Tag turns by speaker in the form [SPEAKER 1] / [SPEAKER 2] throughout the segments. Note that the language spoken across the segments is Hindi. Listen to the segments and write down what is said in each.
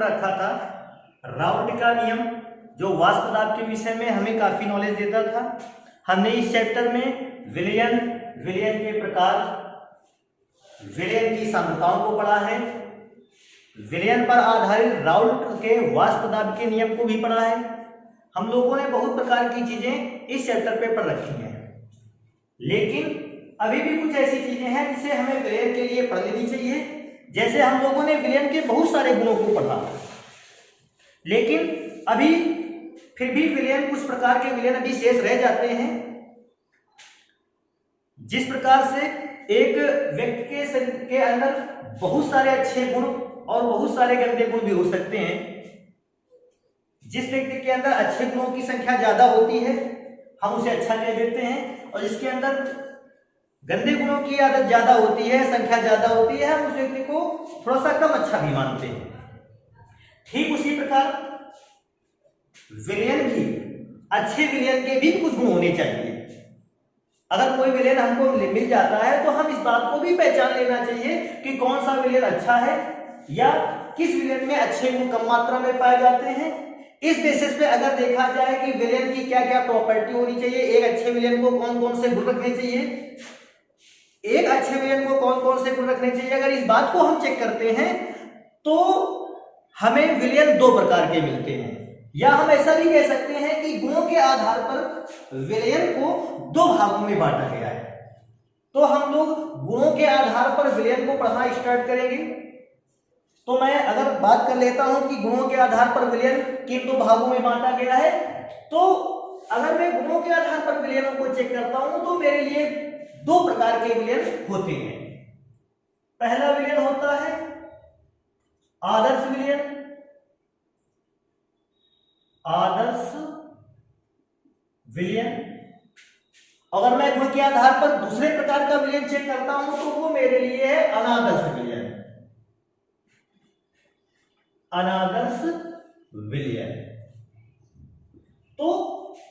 [SPEAKER 1] पढ़ रखा था राउल्ट का नियम, जो वाष्प दाब के विषय में हमें काफी नॉलेज देता था। हमने इस चैप्टर में विलयन, विलयन के प्रकार, विलयन की सांद्रताओं को पढ़ा है, विलयन पर आधारित राउल्ट के वाष्प दाब के नियम को भी पढ़ा है। हम लोगों ने बहुत प्रकार की चीजें इस चैप्टर पे पढ़ रखी हैं, लेकिन अभी भी कुछ ऐसी चीजें हैं जिसे हमें विलयन के लिए पढ़ लेनी चाहिए। जैसे हम लोगों ने विलयन के बहुत सारे गुणों को पढ़ा, लेकिन अभी फिर भी विलयन, कुछ प्रकार के विलयन अभी शेष रह जाते हैं। जिस प्रकार से एक व्यक्ति के शरीर के अंदर बहुत सारे अच्छे गुण और बहुत सारे गंदे गुण भी हो सकते हैं। जिस व्यक्ति के अंदर अच्छे गुणों की संख्या ज्यादा होती है हम उसे अच्छा कह देते हैं, और जिसके अंदर गंदे गुणों की आदत ज्यादा होती है, संख्या ज्यादा होती है, हम उस व्यक्ति को थोड़ा सा कम अच्छा भी मानते हैं। ठीक उसी प्रकार विलयन भी, अच्छे विलयन के भी कुछ गुण होने चाहिए। अगर कोई विलयन हमको मिल जाता है तो हम इस बात को भी पहचान लेना चाहिए कि कौन सा विलयन अच्छा है या किस विलयन में अच्छे गुण कम मात्रा में पाए जाते हैं। इस बेसिस पे अगर देखा जाए कि विलयन की क्या क्या प्रॉपर्टी होनी चाहिए, एक अच्छे विलयन को कौन कौन से गुण रखने चाहिए, एक अच्छे विलयन को कौन कौन से गुण रखने चाहिए, अगर इस बात को हम चेक करते हैं तो हमें विलयन दो प्रकार के मिलते हैं। या हम ऐसा भी कह सकते हैं कि गुणों के आधार पर विलयन को दो भागों में बांटा गया है। तो हम लोग गुणों के आधार पर विलयन को पढ़ना स्टार्ट करेंगे। तो मैं अगर बात कर लेता हूं कि गुणों के आधार पर विलयन किन दो भागों में बांटा गया है, तो अगर मैं गुणों के आधार पर विलयनों को चेक करता हूं तो मेरे लिए दो प्रकार के विलयन होते हैं। पहला विलयन होता है आदर्श विलयन, आदर्श विलयन। अगर मैं गुण के आधार पर दूसरे प्रकार का विलयन चेक करता हूं तो वो मेरे लिए है अनादर्श विलयन, अनादर्श विलयन। तो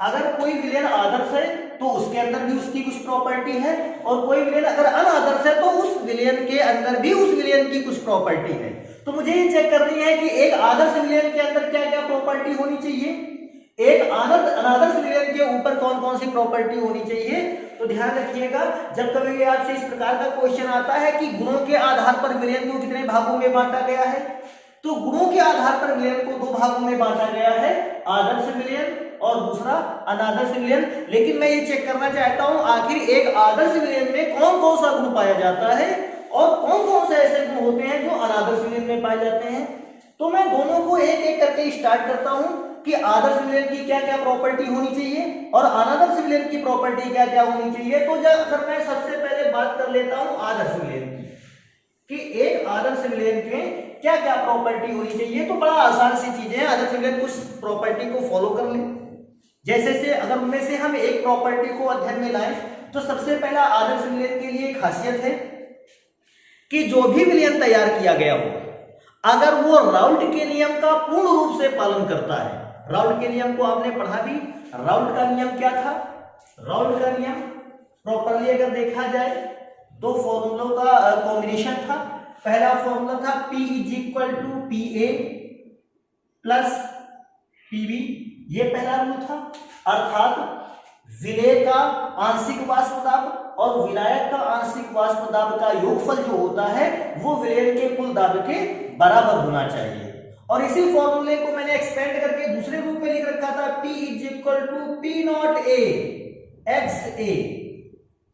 [SPEAKER 1] अगर कोई विलयन आदर्श है तो उसके अंदर भी उसकी कुछ प्रॉपर्टी है, और कोई विलयन अगर अनादर्श है तो उस विलयन के अंदर भी उस विलयन की कुछ प्रॉपर्टी है। तो मुझे ये चेक करनी है कि एक आदर्श विलयन के अंदर क्या क्या प्रॉपर्टी होनी चाहिए, एक अनादर्श विलयन के ऊपर कौन कौन सी प्रॉपर्टी होनी चाहिए। तो ध्यान रखिएगा, जब कभी भी आपसे इस प्रकार का क्वेश्चन आता है कि गुणों के आधार पर विलयन को कितने भागों में बांटा गया है, तो गुणों के आधार पर विलयन को दो भागों में बांटा गया है, आदर्श विलयन और दूसरा अनादर्श विलयन। लेकिन मैं ये चेक करना चाहता हूं आखिर एक आदर्श विलयन में कौन कौन सा गुण पाया जाता है और कौन कौन से ऐसे गुण होते हैं जो अनादर्श विलयन में पाए जाते हैं। तो मैं दोनों को एक एक करके स्टार्ट करता हूं कि आदर्श विलयन की क्या क्या प्रॉपर्टी होनी चाहिए और अनादर्श विलयन की प्रॉपर्टी क्या क्या होनी चाहिए। तो अगर मैं सबसे पहले बात कर लेता हूं आदर्श विलयन की, कि एक आदर्श विलयन के क्या क्या प्रॉपर्टी होनी चाहिए, तो बड़ा आसान सी चीजें हैं। आदर्श विलयन कुछ प्रॉपर्टी को फॉलो कर ले, जैसे से अगर उनमें से हम एक प्रॉपर्टी को अध्ययन में लाएं तो सबसे पहला आदर्श विलयन के लिए खासियत है कि जो भी विलयन तैयार किया गया हो अगर वो राउल्ट के नियम का पूर्ण रूप से पालन करता है। राउल्ट के नियम को आपने पढ़ा भी, राउल्ट का नियम क्या था, राउल्ट का नियम प्रॉपरली अगर देखा जाए दो फॉर्मूलों का कॉम्बिनेशन था। पहला फॉर्मूला था P = PA प्लस PB, ये पहला रूल था। अर्थात विलेय का आंशिक वाष्प दाब और विलायक का आंशिक वाष्प दाब का योगफल जो होता है वो विलयन के कुल दाब के बराबर होना चाहिए। और इसी फॉर्मूले को मैंने एक्सपेंड करके दूसरे रूप में लिख रखा था P = P0A XA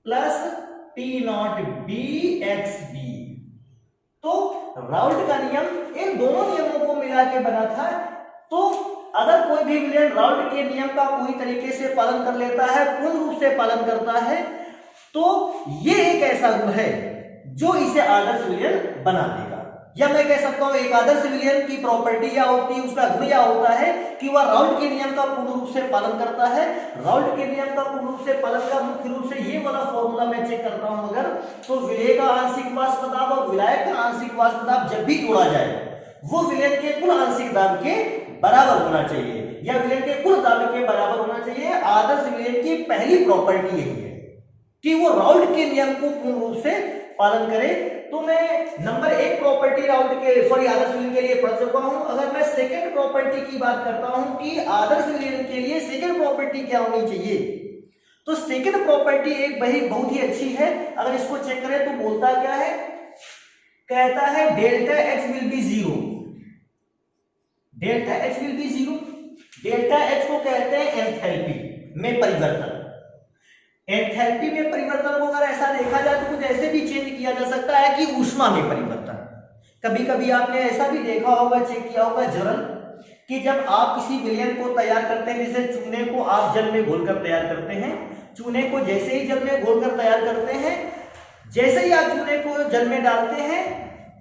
[SPEAKER 1] plus P0B XB। तो राउल्ट का नियम इन दोनों नियमों को मिला के बना था। तो अगर कोई भी विलयन राउल्ट के नियम का पूरी तरीके से पालन कर लेता है, पूर्ण रूप से पालन करता है, तो ये एक ऐसा गुण है जो इसे आदर्श विलयन बना देगा। या मैं कह सकता हूं एक आदर्श विलयन की प्रॉपर्टी या होती है, उसका गुण या होता है कि वह राउल्ट के नियम का पूर्ण रूप से पालन करता है। राउल्ट के नियम का पूर्ण रूप से पालन का मुख्य रूप से ये वाला फॉर्मूला मैं चेक करता हूं अगर, तो विलेय का आंशिक वाष्प दाब और विलायक का आंशिक वाष्प दाब जब भी जोड़ा जाए वो विलयन के कुल आंशिक दाब के बराबर होना चाहिए या विलयन के कुल दाब के बराबर होना चाहिए। आदर्श विलयन की पहली प्रॉपर्टी यही है कि वो राउल्ट के नियम को पूर्ण रूप से पालन करे, तो मैं नंबर 1 प्रॉपर्टी राउंड के सॉरी आदर्श विलयन के लिए पढ़ चुका हूं। अगर मैं सेकंड प्रॉपर्टी की बात करता हूं कि आदर्श विलयन के लिए सेकंड प्रॉपर्टी क्या होनी चाहिए, तो सेकंड प्रॉपर्टी एक बहुत ही अच्छी है। अगर इसको चेक करें तो बोलता क्या है, कहता है delta H will be zero. Delta H will be zero. Delta H को कहते हैं एंथैल्पी में परिवर्तन। एंथैल्पी में परिवर्तन को अगर ऐसा देखा जाए तो कुछ ऐसे भी चेंज किया जा सकता है कि ऊष्मा में परिवर्तन। कभी कभी आपने ऐसा भी देखा होगा, चेक किया होगा जर्नल, कि जब आप किसी विलयन को तैयार करते हैं, जैसे चूने को आप जल में घोलकर तैयार करते हैं, चूने को जैसे ही जल में घोलकर तैयार करते हैं, जैसे ही आप चूने को जल में डालते हैं,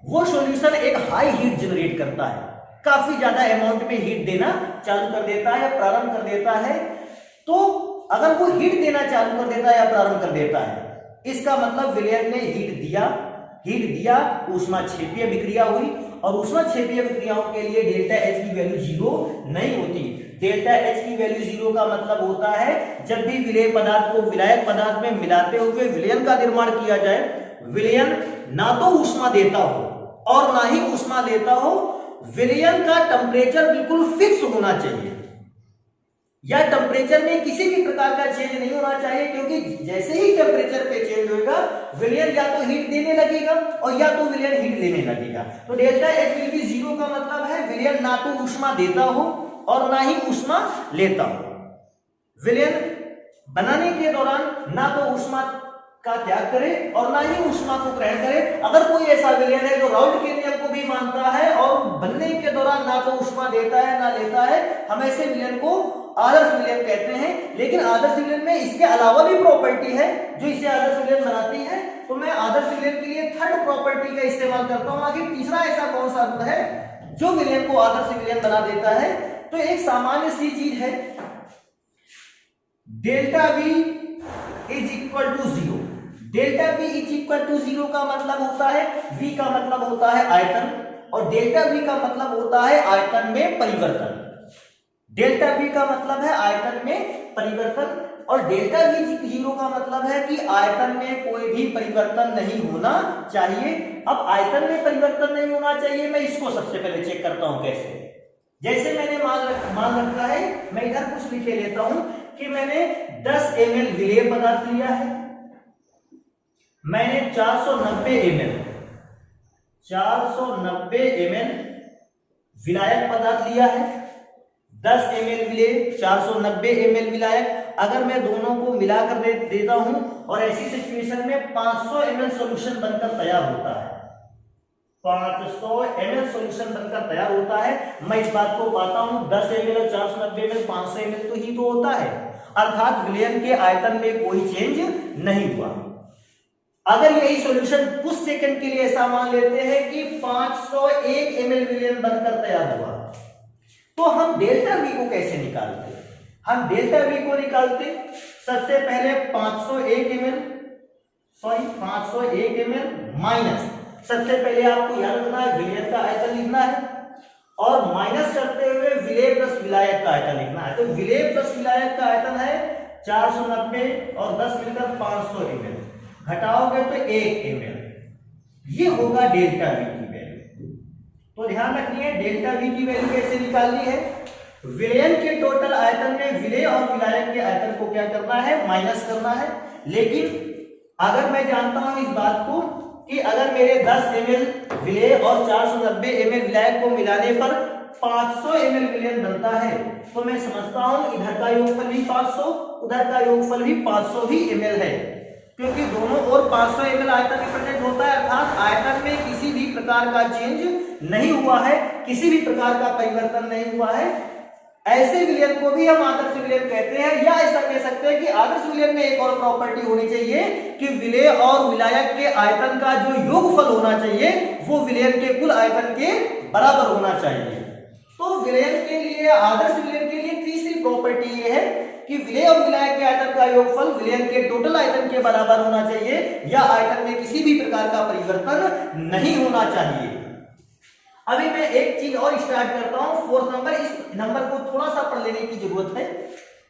[SPEAKER 1] वो सॉल्यूशन एक हाई हीट जनरेट करता है, काफी ज्यादा अमाउंट में हीट देना चालू कर देता है या प्रारंभ कर देता है। तो अगर वो हीट देना चालू कर देता है या प्रारंभ कर देता है, इसका मतलब विलयन ने हीट दिया, ऊष्माक्षेपीय विक्रिया हुई, और ऊष्माक्षेपीय विक्रियाओं के लिए डेल्टा एच की वैल्यू जीरो नहीं होती। डेल्टा एच की वैल्यू जीरो का मतलब होता है जब भी विलेय पदार्थ को विलायक पदार्थ में मिलाते हुए विलयन का निर्माण किया जाए, विलयन ना तो ऊष्मा देता हो और ना ही ऊष्मा लेता हो, विलयन का टेम्परेचर बिल्कुल फिक्स होना चाहिए, या टेम्परेचर में किसी भी प्रकार का चेंज नहीं होना चाहिए, क्योंकि जैसे ही टेम्परेचर पे चेंज होगा विलयन या तो हीट देने लगेगा और या तो विलयन हीट लेने लगेगा। तो delta H will be zero का मतलब है विलयन ना तो ऊष्मा देता हो और ना ही ऊष्मा लेता हो। विलयन बनाने के दौरान ना तो ऊष्मा का त्याग करे और ना ही ऊष्मा को ग्रहण करे। अगर कोई ऐसा विलयन है जो राउल्ट के नियम को भी मानता है और बनने के दौरान ना तो ऊष्मा देता है ना लेता है, हम ऐसे विलयन को आदर्श विलयन कहते हैं। लेकिन आदर्श विलयन में इसके अलावा भी प्रॉपर्टी है जो इसे आदर्श विलयन बनाती है, तो मैं आदर्श विलयन के लिए थर्ड प्रॉपर्टी का इस्तेमाल करता हूं। आगे तीसरा ऐसा कौन सा गुण है जो विलयन को आदर्श विलयन बना देता है, तो एक सामान्य सी चीज है, delta V is equal to zero. Delta V is equal to zero का मतलब होता है, V का मतलब होता है आयतन, और डेल्टा V का मतलब होता है आयतन में परिवर्तन। डेल्टा V का मतलब है आयतन में परिवर्तन, और डेल्टा V जीरो का मतलब है कि आयतन में कोई भी परिवर्तन नहीं होना चाहिए। अब आयतन में परिवर्तन नहीं होना चाहिए, मैं इसको सबसे पहले चेक करता हूं कैसे। जैसे मैंने मान रखा है, मैं इधर कुछ लिखे लेता हूं कि मैंने 10 ml विलेय पदार्थ लिया है, मैंने 490 ml विलायक पदार्थ लिया है, 10 ml विलेय 490 ml विलायक। अगर मैं दोनों को मिलाकर देता हूं और ऐसी सिचुएशन में 500 ml सॉल्यूशन बनकर तैयार होता है, 500 ml सॉल्यूशन बनकर तैयार होता है। मैं इस बात को पाता हूं 10 ml और 490 ml 500 ml तो ही तो होता है, अर्थात विलयन के आयतन में कोई चेंज नहीं हुआ। अगर यही सॉल्यूशन कुछ सेकंड के लिए ऐसा मान लेते हैं कि 501 ml विलयन बनकर तैयार हुआ, तो हम डेल्टा V को कैसे निकालते? हम डेल्टा V को निकालते सबसे पहले 501 ml माइनस, सबसे पहले आपको याद रखना है विलयन का आयतन लिखना है, और माइनस करते हुए विलेय प्लस विलायक का आयतन लिखना है। तो विलेय प्लस विलायक का आयतन है 490 और 10 मिलकर 500 ml, घटाओगे तो 1 ml, ये होगा डेल्टा V की वैल्यू। तो ध्यान रखिए डेल्टा V की वैल्यू कैसे निकालनी है, विलयन के टोटल आयतन में विलेय और विलायक के आयतन को क्या करना है, माइनस करना है। लेकिन अगर मैं जानता हूं इस बात को कि अगर मेरे 10 ml विलेय और 490 ml विलायक को मिलाने पर 500 ml विलयन बनता है, तो मैं समझता हूं इधर का योगफल भी 500, उधर का योगफल भी 500 ही ml है, क्योंकि दोनों ओर 500 ml आयतन रिप्रेजेंट होता है, अर्थात आयतन में किसी भी प्रकार का चेंज नहीं हुआ है, किसी भी प्रकार का परिवर्तन नहीं हुआ है। ऐसे विलयन को भी हम आदर्श विलयन कहते हैं, या ऐसा कह सकते हैं कि आदर्श विलयन में एक और प्रॉपर्टी होनी चाहिए कि विलेय और विलायक के आयतन का जो योगफल होना चाहिए वो विलयन के कुल आयतन के बराबर होना चाहिए। तो विलयन के लिए, आदर्श विलयन के लिए तीसरी प्रॉपर्टी ये है कि विलेय और विलायक के आयतन का योगफल विलयन के टोटल आयतन के बराबर होना चाहिए, या आयतन में किसी भी प्रकार का परिवर्तन नहीं होना चाहिए। अभी मैं एक चीज और स्टार्ट करता हूं, फोर्थ नंबर। इस नंबर को थोड़ा सा पढ़ लेने की जरूरत है,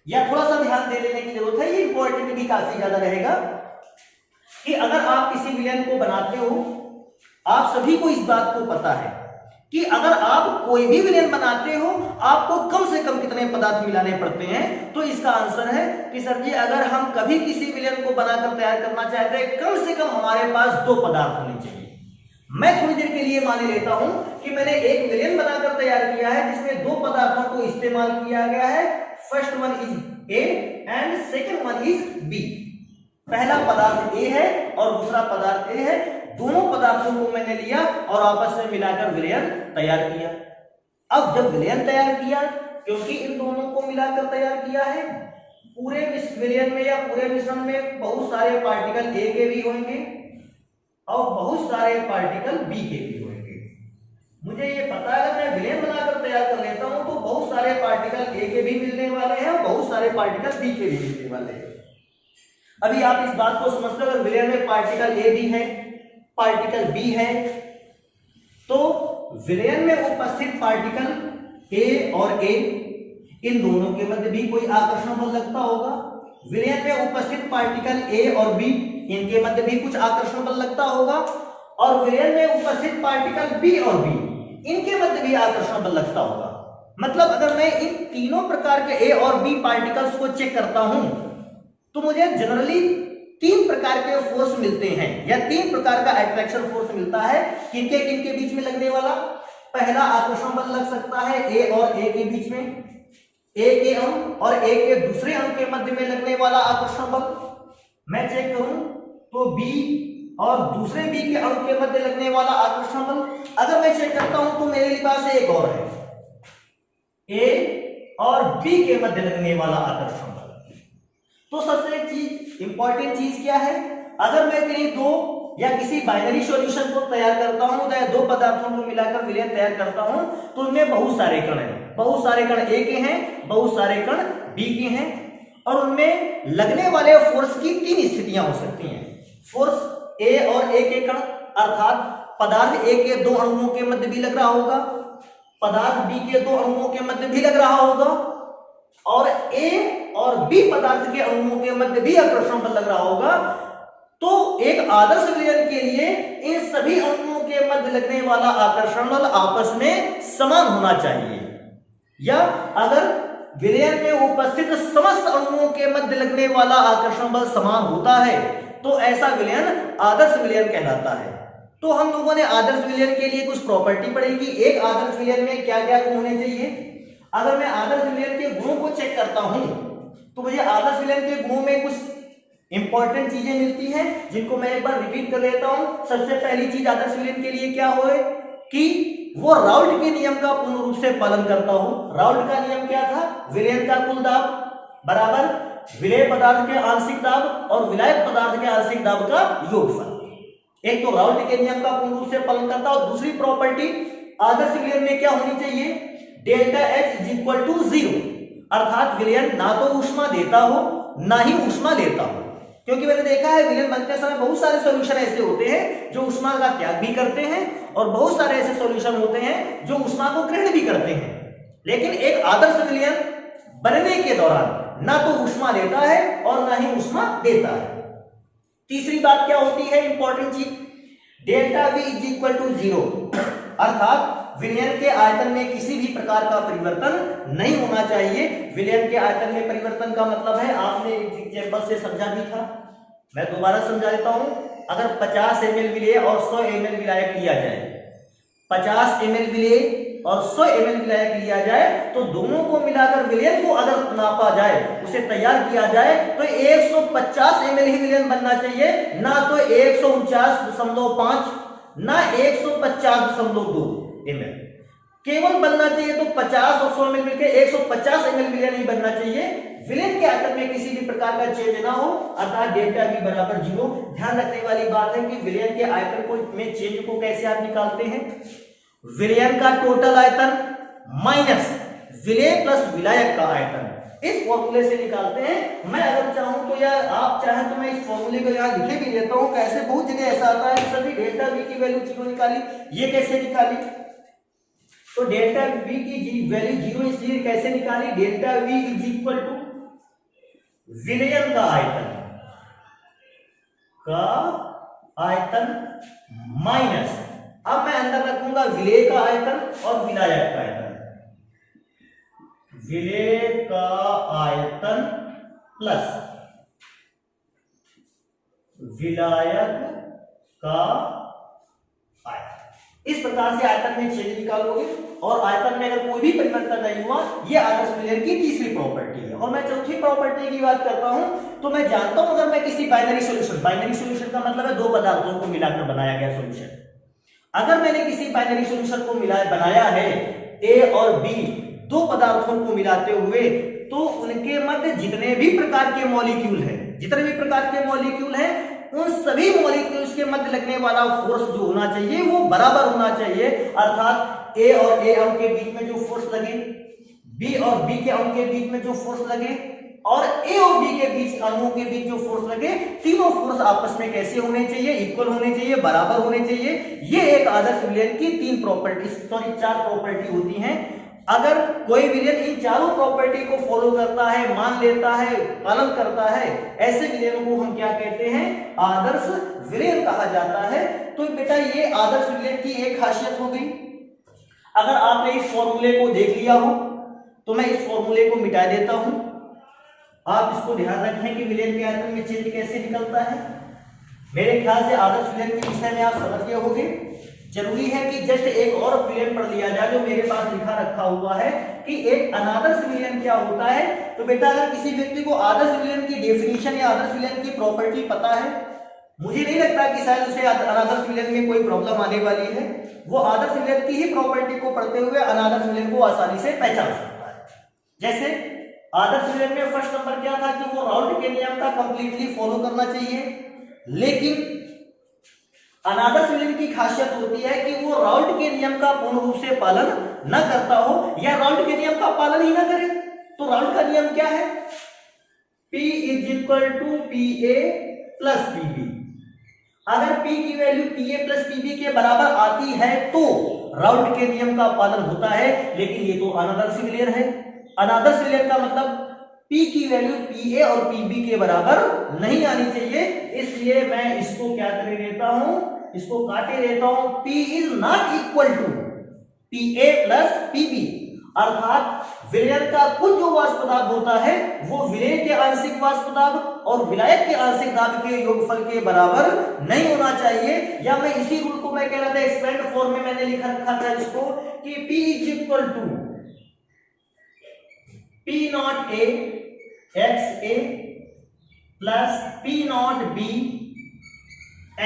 [SPEAKER 1] या थोड़ा सा ध्यान दे लेने की जरूरत है, ये इंपॉर्टेंट भी काफी ज्यादा रहेगा कि अगर आप किसी विलयन को बनाते हो आप सभी को इस बात को पता है कि अगर आप कोई भी विलेन बनाते हो आपको कम से कम कितने पदार्थ मिलाने पड़ते हैं। तो इसका आंसर है कि सर जी अगर हम कभी किसी विलेन को बनाकर तैयार करना चाहते हैं कम से कम हमारे पास 2 पदार्थ होने चाहिए। मैं थोड़ी देर के लिए मान लेता हूं कि मैंने एक विलेन बनाकर तैयार किया है जिसमें 2 पदार्थों को इस्तेमाल किया गया है। First one is A and second one is B. पहला पदार्थ ए है और दूसरा पदार्थ ए है। दोनों पदार्थों को मैंने लिया और आपस में मिलाकर विलयन तैयार किया। अब जब विलयन तैयार किया, क्योंकि इन दोनों को मिलाकर तैयार किया है, पूरे विलयन में या पूरे मिश्रण में बहुत सारे पार्टिकल ए के भी होंगे और बहुत सारे पार्टिकल बी के भी होंगे। मुझे ये पता है अगर मैं विलयन बनाकर तैयार कर लेता हूं तो बहुत सारे पार्टिकल ए के भी मिलने वाले हैं और बहुत सारे पार्टिकल बी के भी मिलने वाले हैं। अभी आप इस बात को समझते हो, अगर विलयन में पार्टिकल ए भी है पार्टिकल बी है तो विलयन में उपस्थित पार्टिकल ए और ए इन दोनों के मध्य भी कोई आकर्षण बल लगता होगा। विलयन में उपस्थित पार्टिकल ए और बी इनके मध्य भी कुछ आकर्षण बल लगता होगा और विलयन में उपस्थित पार्टिकल बी और बी इनके मध्य भी आकर्षण बल लगता होगा। मतलब अगर मैं इन तीनों प्रकार के ए और बी पार्टिकल्स को चेक करता हूं तो मुझे जनरली 3 प्रकार के फोर्स मिलते हैं या 3 प्रकार का अट्रैक्शन फोर्स मिलता है। किनके किनके बीच में लगने वाला? पहला आकर्षण बल लग सकता है ए और ए के बीच में, ए के अणु और ए के दूसरे अणु के मध्य में लगने वाला आकर्षण बल। मैं चेक करूं तो बी और दूसरे बी के अणु के मध्य लगने वाला आकर्षण बल। अगर मैं चेक करता हूं तो मेरे पास एक और है, ए और बी के मध्य लगने वाला आकर्षण बल। तो सबसे एक चीज इंपॉर्टेंट चीज क्या है, अगर मैं कहीं 2 या किसी बाइनरी सॉल्यूशन को तैयार करता हूं या 2 पदार्थों को मिलाकर विलयन तैयार करता हूं तो उनमें बहुत सारे कण हैं। बहुत सारे कण ए के हैं, बहुत सारे कण बी के हैं और उनमें लगने वाले फोर्स की 3 स्थितियां हो सकती हैं। फोर्स ए और ए के कण अर्थात पदार्थ ए के 2 अणुओं के मध्य भी लग रहा होगा, पदार्थ बी के 2 अणुओं के मध्य भी लग रहा होगा और ए और बी पदार्थ के अणुओं के मध्य भी आकर्षण बल लग रहा होगा। तो एक आदर्श विलयन के लिए इन सभी अणुओं के मध्य लगने वाला आकर्षण बल आपस में समान होना चाहिए। या अगर विलयन में उपस्थित समस्त अणुओं के मध्य लगने वाला आकर्षण बल समान होता है तो ऐसा विलयन आदर्श विलयन कहलाता है। तो हम लोगों ने आदर्श विलयन के लिए कुछ प्रॉपर्टी पढ़ेगी। एक आदर्श विलयन में क्या क्या गुण होने चाहिए। अगर मैं आदर्श विलयन के गुणों को चेक करता हूं तो मुझे आदर्श विलयन के गुणों में कुछ इंपॉर्टेंट चीजें मिलती हैं जिनको मैं एक बार रिपीट कर लेता हूं। सबसे पहली चीज आदर्श विलयन के लिए क्या हो कि वो राउल्ट के नियम का पूर्ण रूप से पालन करता हो। राउल्ट का नियम क्या था? विलयन का कुल दाब बराबर विलेय पदार्थ के आंशिक दाब और विलायक पदार्थ के आंशिक दाब का योगफल। एक तो राउल्ट के नियम का पूर्ण रूप से पालन करता और दूसरी प्रॉपर्टी आदर्श विलयन में क्या होनी चाहिए? Delta H is equal to 0 अर्थात विलयन ना तो ऊष्मा देता हो ना ही ऊष्मा लेता हो। क्योंकि मैंने देखा है विलयन बनते समय बहुत सारे सॉल्यूशन ऐसे होते हैं जो ऊष्मा का त्याग भी करते हैं और बहुत सारे ऐसे सॉल्यूशन होते हैं जो ऊष्मा को ग्रहण भी करते हैं। लेकिन एक आदर्श विलयन बनने के दौरान ना तो ऊष्मा लेता है और ना ही ऊष्मा देता है। तीसरी बात क्या होती है इंपॉर्टेंट चीज? Delta V is equal to 0 अर्थात विलयन के आयतन में किसी भी प्रकार का परिवर्तन नहीं होना चाहिए। विलयन के आयतन में परिवर्तन का मतलब है, आपने एग्जांपल से समझा भी था, मैं दोबारा समझा देता हूं। अगर 50 ml विलेय और 100 ml विलायक लिया जाए, 50 ml विलेय और 100 ml विलायक लिया जाए तो दोनों को मिलाकर विलयन को अगर नापा जाए, उसे तैयार किया जाए तो 150 ml ही विलयन बनना चाहिए, ना तो 149.5 ना 150.2 ml। केवल बनना चाहिए तो 50 और 100 ml मिलकर 150 ml विलयन ही बनना चाहिए। विलयन के आयतन में किसी भी प्रकार का चेंज ना हो अर्थात डेल्टा V बराबर 0। ध्यान रखने वाली बात है कि विलयन के आयतन को में चेंज को कैसे आप निकालते हैं? विलयन का टोटल आयतन माइनस विलेय प्लस विलायक का आयतन, इस फॉर्मूले से निकालते हैं। मैं अगर चाहूं तो या आप चाहें तो मैं इस फॉर्मूले को यहाँ लिखे भी देता हूं। कैसे? बहुत जगह ऐसा आता है सभी डेल्टा V की वैल्यू 0 निकाली, ये कैसे निकाली? तो डेल्टा V की वैल्यू 0 इसलिए कैसे निकाली? Delta V is equal to विलयन का आयतन माइनस अब मैं अंदर रखूंगा विलेय का आयतन और विलायक का आयतन। विलेय का आयतन प्लस विलायक का आयतन, इस प्रकार से आयतन में चेंज निकालोगे और आयतन में अगर कोई भी परिवर्तन नहीं हुआ, ये आदर्श विलयन की तीसरी प्रॉपर्टी है। और मैं चौथी प्रॉपर्टी की बात करता हूं तो मैं जानता हूं अगर मैं किसी बाइनरी सॉल्यूशन का मतलब है दो पदार्थों को मिलाकर बनाया गया सॉल्यूशन, अगर मैंने किसी बाइनरी सॉल्यूशन को बनाया है ए और बी, दो पदार्थों को मिलाते हुए, तो उनके मध्य जितने भी प्रकार के मॉलिक्यूल हैं उन सभी मॉलिक्यूल्स के मध्य लगने वाला फोर्स जो होना चाहिए वो बराबर होना चाहिए। अर्थात ए और ए अणु के बीच में जो फोर्स लगे, बी और बी के अणु के बीच में जो फोर्स लगे और ए और बी के बीच अणुओं के बीच जो फोर्स लगे, तीनों फोर्स आपस में कैसे होने चाहिए? इक्वल होने चाहिए, बराबर होने चाहिए। ये एक आदर्श विलयन की चार प्रॉपर्टी होती हैं। अगर कोई विलयन इन चारों प्रॉपर्टी को फॉलो करता है, मान लेता है, पालन करता है, ऐसे विलयन को हम क्या कहते हैं? आदर्श विलयन कहा जाता है। तो बेटा ये आदर्श विलयन की एक खासियत हो गई। अगर आपने इस फॉर्मूले को देख लिया हो तो मैं इस फॉर्मूले को मिटा देता हूं। आप इसको ध्यान रखें कि विलयन के आयतन में चेंज कैसे निकलता है। मेरे ख्याल से आदर्श विलयन के विषय में आप समझ गए होंगे। जरूरी है कि जस्ट एक और विलयन पढ़ लिया जाए जो मेरे पास लिखा रखा हुआ है कि एक अनादर्श विलयन क्या होता है। तो बेटा अगर किसी व्यक्ति को आदर्श विलयन की डेफिनेशन या आदर्श विलयन की प्रॉपर्टी पता है, मुझे नहीं लगता कि शायद उसे अनादर्श विलयन में कोई प्रॉब्लम आने वाली है। वो आदर्श विलयन की ही प्रॉपर्टी को पढ़ते हुए अनादर्श विलयन को आसानी से पहचान सकता है। जैसे आदर्श विलयन में फर्स्ट नंबर क्या था कि वो राउल्ट के नियम का कंप्लीटली फॉलो करना चाहिए, लेकिन अनादर्श विलयन की खासियत होती है कि वो राउल्ट के नियम का पूर्ण रूप से पालन न करता हो या राउल्ट के नियम का पालन ही ना करे। तो राउल्ट का नियम क्या है? P = PA + PB। अगर P की वैल्यू PA + PB के बराबर आती है तो राउल्ट के नियम का पालन होता है, लेकिन ये तो अनादर्श विलयन है। अनादर्श विलयन का मतलब P की वैल्यू PA और PB के बराबर नहीं आनी चाहिए। इसलिए मैं इसको क्या कर देता हूं, इसको काटे देता हूं। P is not equal to PA + PB। अर्थात विलयन का कुल जो वाष्प दाब होता है वो विलेय के आंशिक वाष्प दाब और विलायक के आंशिक दाब के योगफल के बराबर नहीं होना चाहिए। या मैं इसी रूल को मैं कह रहा था एक्सपेंड फॉर्म में मैंने लिखा रखा था इसको कि P = P0A XA + P0B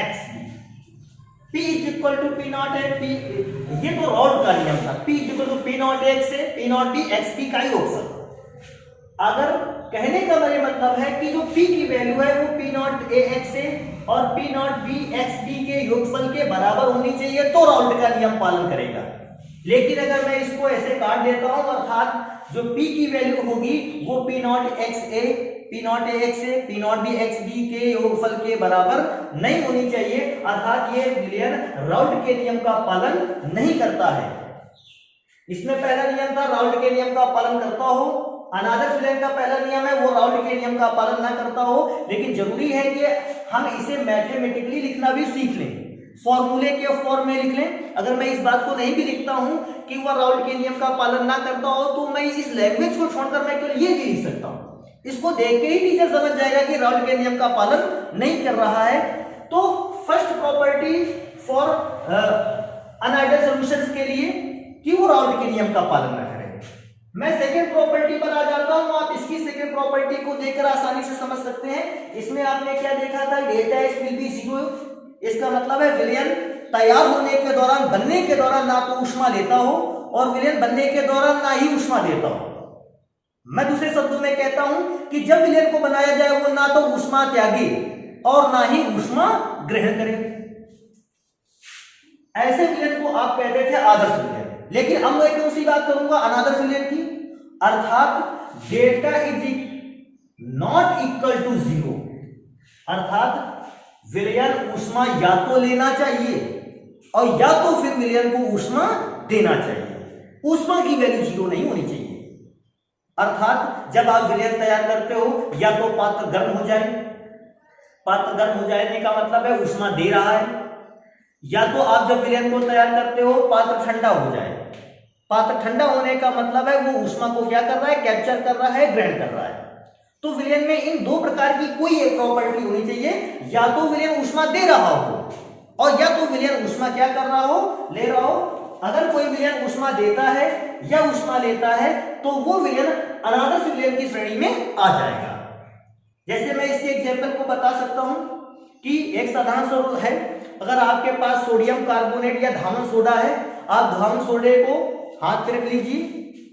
[SPEAKER 1] XB। P = P0A P, ये तो राउल्ट का नियम था। P = P0A से P0B XB का ही योगफल। अगर कहने का मेरा मतलब है कि जो P की वैल्यू है वो P0A XA और P0B XB के योगफल के बराबर होनी चाहिए तो राउल्ट का नियम पालन करेगा। लेकिन अगर मैं इसको ऐसे काट देता हूं, अर्थात जो P की वैल्यू होगी वो P0XA P0B XB के योगफल के बराबर नहीं होनी चाहिए। अर्थात ये विलयन राउल्ट के नियम का पालन नहीं करता है। इसमें पहला नियम था राउल्ट के नियम का पालन करता हो। अनादर्श विलयन का पहला नियम है वो राउल्ट के नियम का पालन ना करता हो। लेकिन जरूरी है कि हम इसे मैथमेटिकली लिखना भी सीख लें, फॉर्मूले के फॉर्म में लिख लें। अगर मैं इस बात को नहीं भी लिखता हूं कि वह राउल्ट के नियम का पालन ना करता हो तो मैं इस लैंग्वेज को छोड़कर मैं केवल ये भी लिख सकता हूं। इसको देख के ही टीचर समझ जाएगा कि राउल्ट के नियम का पालन नहीं कर रहा है। तो फर्स्ट प्रॉपर्टी फॉर अनआइडियल सॉल्यूशंस के लिए कि वो राउल्ट के नियम का पालन न करें। मैं सेकेंड प्रॉपर्टी पर आ जाता हूं। आप इसकी सेकेंड प्रॉपर्टी को देखकर आसानी से समझ सकते हैं। इसमें आपने क्या देखा था? Delta H will be 0। इसका मतलब है विलयन तैयार होने के दौरान, बनने के दौरान ना तो ऊष्मा लेता हो और विलयन बनने के दौरान ना ही ऊष्मा देता हो। मैं दूसरे शब्दों में कहता हूं कि जब विलयन को बनाया जाए वो ना तो ऊष्मा त्यागे और ना ही ऊष्मा ग्रहण करे। ऐसे विलयन को आप कहते थे आदर्श विलयन। लेकिन अब मैं कौन सी बात करूंगा? अनादर्श विलयन की। अर्थात delta is not equal to 0। अर्थात विलयन ऊष्मा या तो लेना चाहिए और या तो फिर विलयन को ऊष्मा देना चाहिए। ऊष्मा की वैल्यू 0 नहीं होनी चाहिए। अर्थात जब आप विलयन तैयार करते हो या तो पात्र गर्म हो जाए, पात्र गर्म हो जाने का मतलब है ऊष्मा दे रहा है, या तो आप जब विलयन को तैयार करते हो पात्र ठंडा हो जाए, पात्र ठंडा होने का मतलब है वो ऊष्मा को क्या कर रहा है, कैप्चर कर रहा है, ग्रहण कर रहा है। तो विलयन में इन दो प्रकार की कोई एक प्रॉपर्टी होनी चाहिए, या तो विलयन ऊष्मा दे रहा हो और या तो विलयन ऊष्मा क्या कर रहा हो, ले रहा हो। अगर कोई विलयन ऊष्मा देता है या ऊष्मा लेता है तो वो विलयन अनादर्श विलयन की श्रेणी में आ जाएगा। जैसे मैं इसके एग्जाम्पल को बता सकता हूं कि एक साधारण सा है, अगर आपके पास सोडियम कार्बोनेट या धावन सोडा है, आप धावन सोडे को हाथ पे रख लीजिए,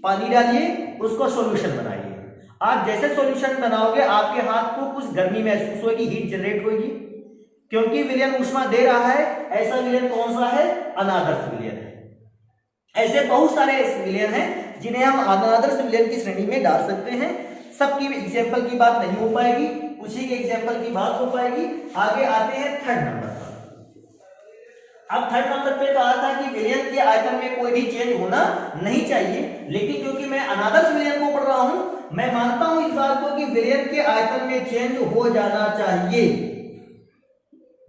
[SPEAKER 1] पानी डालिए, उसको सॉल्यूशन बनाइए। आप जैसे सॉल्यूशन बनाओगे आपके हाथ को कुछ गर्मी महसूस होगी, हीट जनरेट होगी, क्योंकि विलयन ऊष्मा दे रहा है। ऐसा विलयन कौन सा है, अनादर्श विलयन है। ऐसे बहुत सारे विलयन हैं जिन्हें हम अनादर्श विलयन की श्रेणी में डाल सकते हैं। सबकी एग्जाम्पल की बात नहीं हो पाएगी, उसी के एग्जाम्पल की बात हो पाएगी। आगे आते हैं थर्ड नंबर पर। अब थर्ड नंबर पे कहा था कि विलयन के आयतन में कोई भी चेंज होना नहीं चाहिए, लेकिन क्योंकि मैं अनादर्श विलयन को पढ़ रहा हूं, मैं मानता हूं इस बात को कि विलयन के आयतन में चेंज हो जाना चाहिए।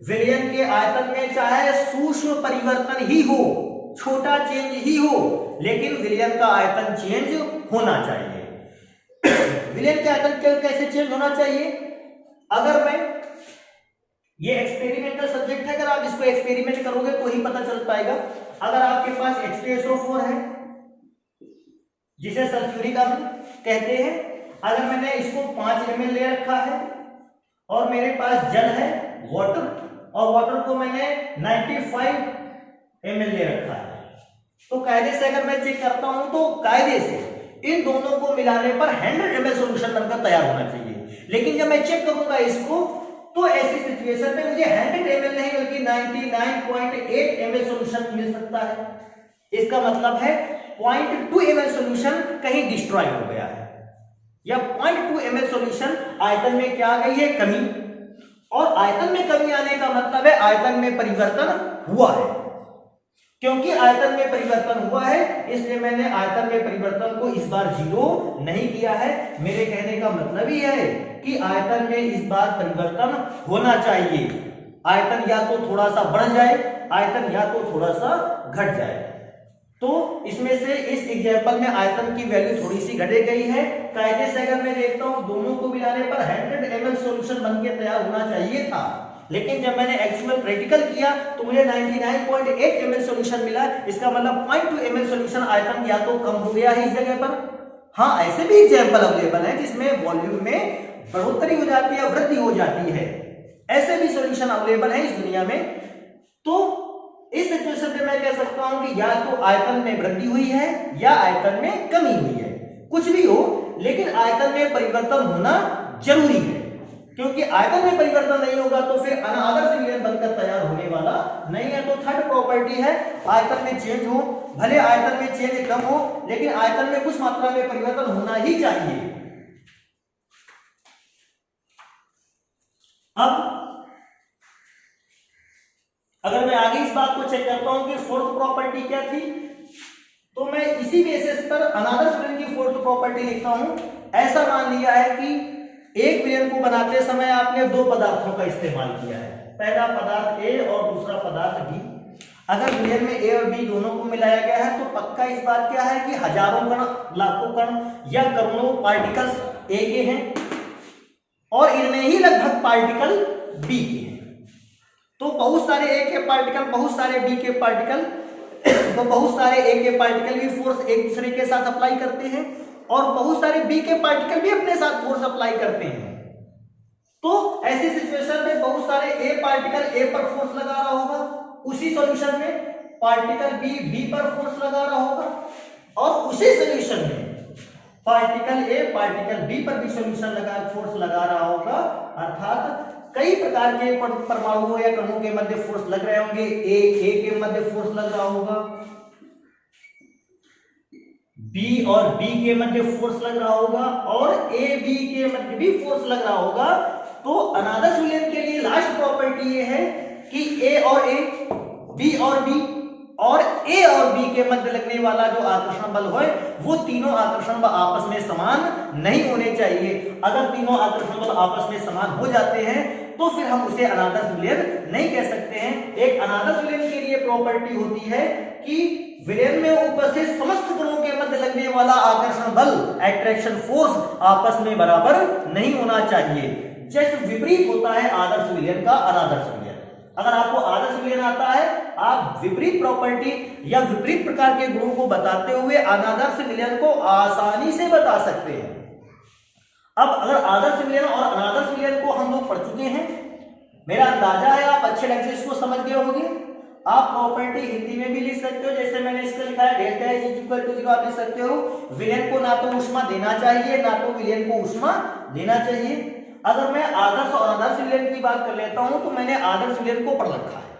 [SPEAKER 1] विलयन के आयतन में चाहे सूक्ष्म परिवर्तन ही हो, छोटा चेंज ही हो, लेकिन विलयन का आयतन चेंज होना चाहिए। विलयन के आयतन कैसे चेंज होना चाहिए? अगर मैं, ये एक्सपेरिमेंटल सब्जेक्ट है, अगर आप इसको एक्सपेरिमेंट करोगे तो ही पता चल पाएगा। अगर आपके पास H2SO4 है जिसे सल्फ्यूरिक अम्ल कहते हैं, अगर मैंने इसको 5 ml ले रखा है और मेरे पास जल है वाटर, और वाटर को मैंने 95 ml ले रखा है, तो कायदे से अगर मैं चेक करता हूं तो कायदे से इन दोनों को मिलाने पर 100 ml सॉल्यूशन बनकर तैयार होना चाहिए। लेकिन जब मैं चेक करूंगा इसको तो ऐसी सिचुएशन में मुझे 100 ml नहीं बल्कि 99.8 ml सॉल्यूशन मिल सकता है। इसका मतलब है 0.2 ml सॉल्यूशन कहीं डिस्ट्रॉय हो गया है, या 0.2 ml सॉल्यूशन आयतन में क्या आ गई है, कमी। और आयतन में कमी आने का मतलब है आयतन में परिवर्तन हुआ है। क्योंकि आयतन में परिवर्तन हुआ है इसलिए मैंने आयतन में परिवर्तन को इस बार 0 नहीं किया है। मेरे कहने का मतलब ही है कि आयतन में इस बार परिवर्तन होना चाहिए। आयतन या तो थोड़ा सा बढ़ जाए, आयतन या तो थोड़ा सा घट जाए। तो इसमें से इस एग्जांपल में आयतन की वैल्यू थोड़ी सी घटे गई है। कायदे से अगर मैं देखता हूं दोनों को मिलाने पर 100 ml सॉल्यूशन बनके तैयार होना चाहिए था, लेकिन जब मैंने एक्चुअल प्रैक्टिकल किया तो मुझे 99.8 ml सॉल्यूशन मिला। इसका मतलब 0.2 ml सॉल्यूशन आयतन या तो कम हो गया है इस जगह पर। हाँ, ऐसे भी एग्जांपल अवेलेबल है जिसमें वॉल्यूम में बढ़ोतरी हो जाती है, वृद्धि हो जाती है। ऐसे भी सॉल्यूशन अवेलेबल है इस दुनिया में। तो इस सिचुएशन पे मैं कह सकता हूं कि या तो आयतन में वृद्धि हुई है या आयतन में कमी हुई है, कुछ भी हो, लेकिन आयतन में परिवर्तन होना जरूरी है। क्योंकि आयतन में परिवर्तन नहीं होगा तो फिर अनादर्श विलयन बनकर तैयार होने वाला नहीं है। तो थर्ड प्रॉपर्टी है आयतन में चेंज हो, भले आयतन में चेंज कम हो, लेकिन आयतन में कुछ मात्रा में परिवर्तन होना ही चाहिए। अब अगर मैं आगे इस बात को चेक करता हूं कि फोर्थ प्रॉपर्टी क्या थी, तो मैं इसी बेसिस पर अनादर्श विलयन की फोर्थ प्रॉपर्टी लिखता हूं। ऐसा मान लिया है कि एक विलयन को बनाते समय आपने दो पदार्थों का इस्तेमाल किया है, पहला पदार्थ ए और दूसरा पदार्थ बी। अगर विलयन में ए और बी दोनों को मिलाया गया है तो पक्का इस बात क्या है कि हजारों कण, लाखों कण या करोड़ों पार्टिकल्स ए के हैं और इनमें ही लगभग पार्टिकल बी के हैं। तो बहुत सारे ए के पार्टिकल, बहुत सारे बी के पार्टिकल, तो बहुत सारे ए के पार्टिकल भी फोर्स एक दूसरे के साथ अप्लाई करते हैं और बहुत सारे बी के पार्टिकल भी अपने साथ फोर्स अप्लाई करते हैं। तो ऐसी सिचुएशन में बहुत सारे ए पार्टिकल ए पर फोर्स लगा रहा होगा, उसी सॉल्यूशन में पार्टिकल बी बी पर फोर्स लगा रहा होगा और उसी सॉल्यूशन में पार्टिकल ए पार्टिकल बी पर भी सॉल्यूशन लगा फोर्स लगा रहा होगा। अर्थात कई प्रकार के परमाणुओं या कणों के मध्य फोर्स लग रहे होंगे। ए के मध्य फोर्स लग रहा होगा, बी और बी के मध्य फोर्स लग रहा होगा और ए बी के मध्य भी फोर्स लग रहा होगा। तो अनादर्श विलयन के लिए लास्ट प्रॉपर्टी ये है कि ए और ए, बी और बी और ए और बी के मध्य लगने वाला जो आकर्षण बल है वो तीनों आकर्षण बल आपस में समान नहीं होने चाहिए। अगर तीनों आकर्षण बल आपस में समान हो जाते हैं तो फिर हम उसे अनादर्श विलयन नहीं कह सकते हैं। एक अनादर्श विलयन के लिए प्रॉपर्टी होती है कि विलयन में उपस्थित समस्त गुणों के मध्य लगने वाला आकर्षण बल, एट्रैक्शन फोर्स आपस में बराबर नहीं होना चाहिए। जस्ट विपरीत होता है आदर्श विलयन का अनादर्श विलयन। अगर आपको आदर्श विलयन आता है, आप विपरीत प्रॉपर्टी या विपरीत प्रकार के गुणों को बताते हुए अनादर्श विलयन को आसानी से बता सकते हैं। अब अगर आदर्श विलयन और अनादर्श विलयन को हम लोग पढ़ चुके हैं, मेरा अंदाजा है आप अच्छे ढंग से इसको समझ गए होंगे। आप प्रॉपर्टी हिंदी में भी लिख सकते हो, जैसे मैंने इसका लिखा है डेल्टा एच इक्वल टू 0 आप लिख सकते हो। विलयन को ना तो ऊष्मा देना चाहिए, ना तो विलयन को ऊष्मा देना चाहिए। अगर मैं आदर्श और अनादर्श विलयन की बात कर लेता हूं तो मैंने आदर्श विलयन को पढ़ रखा है।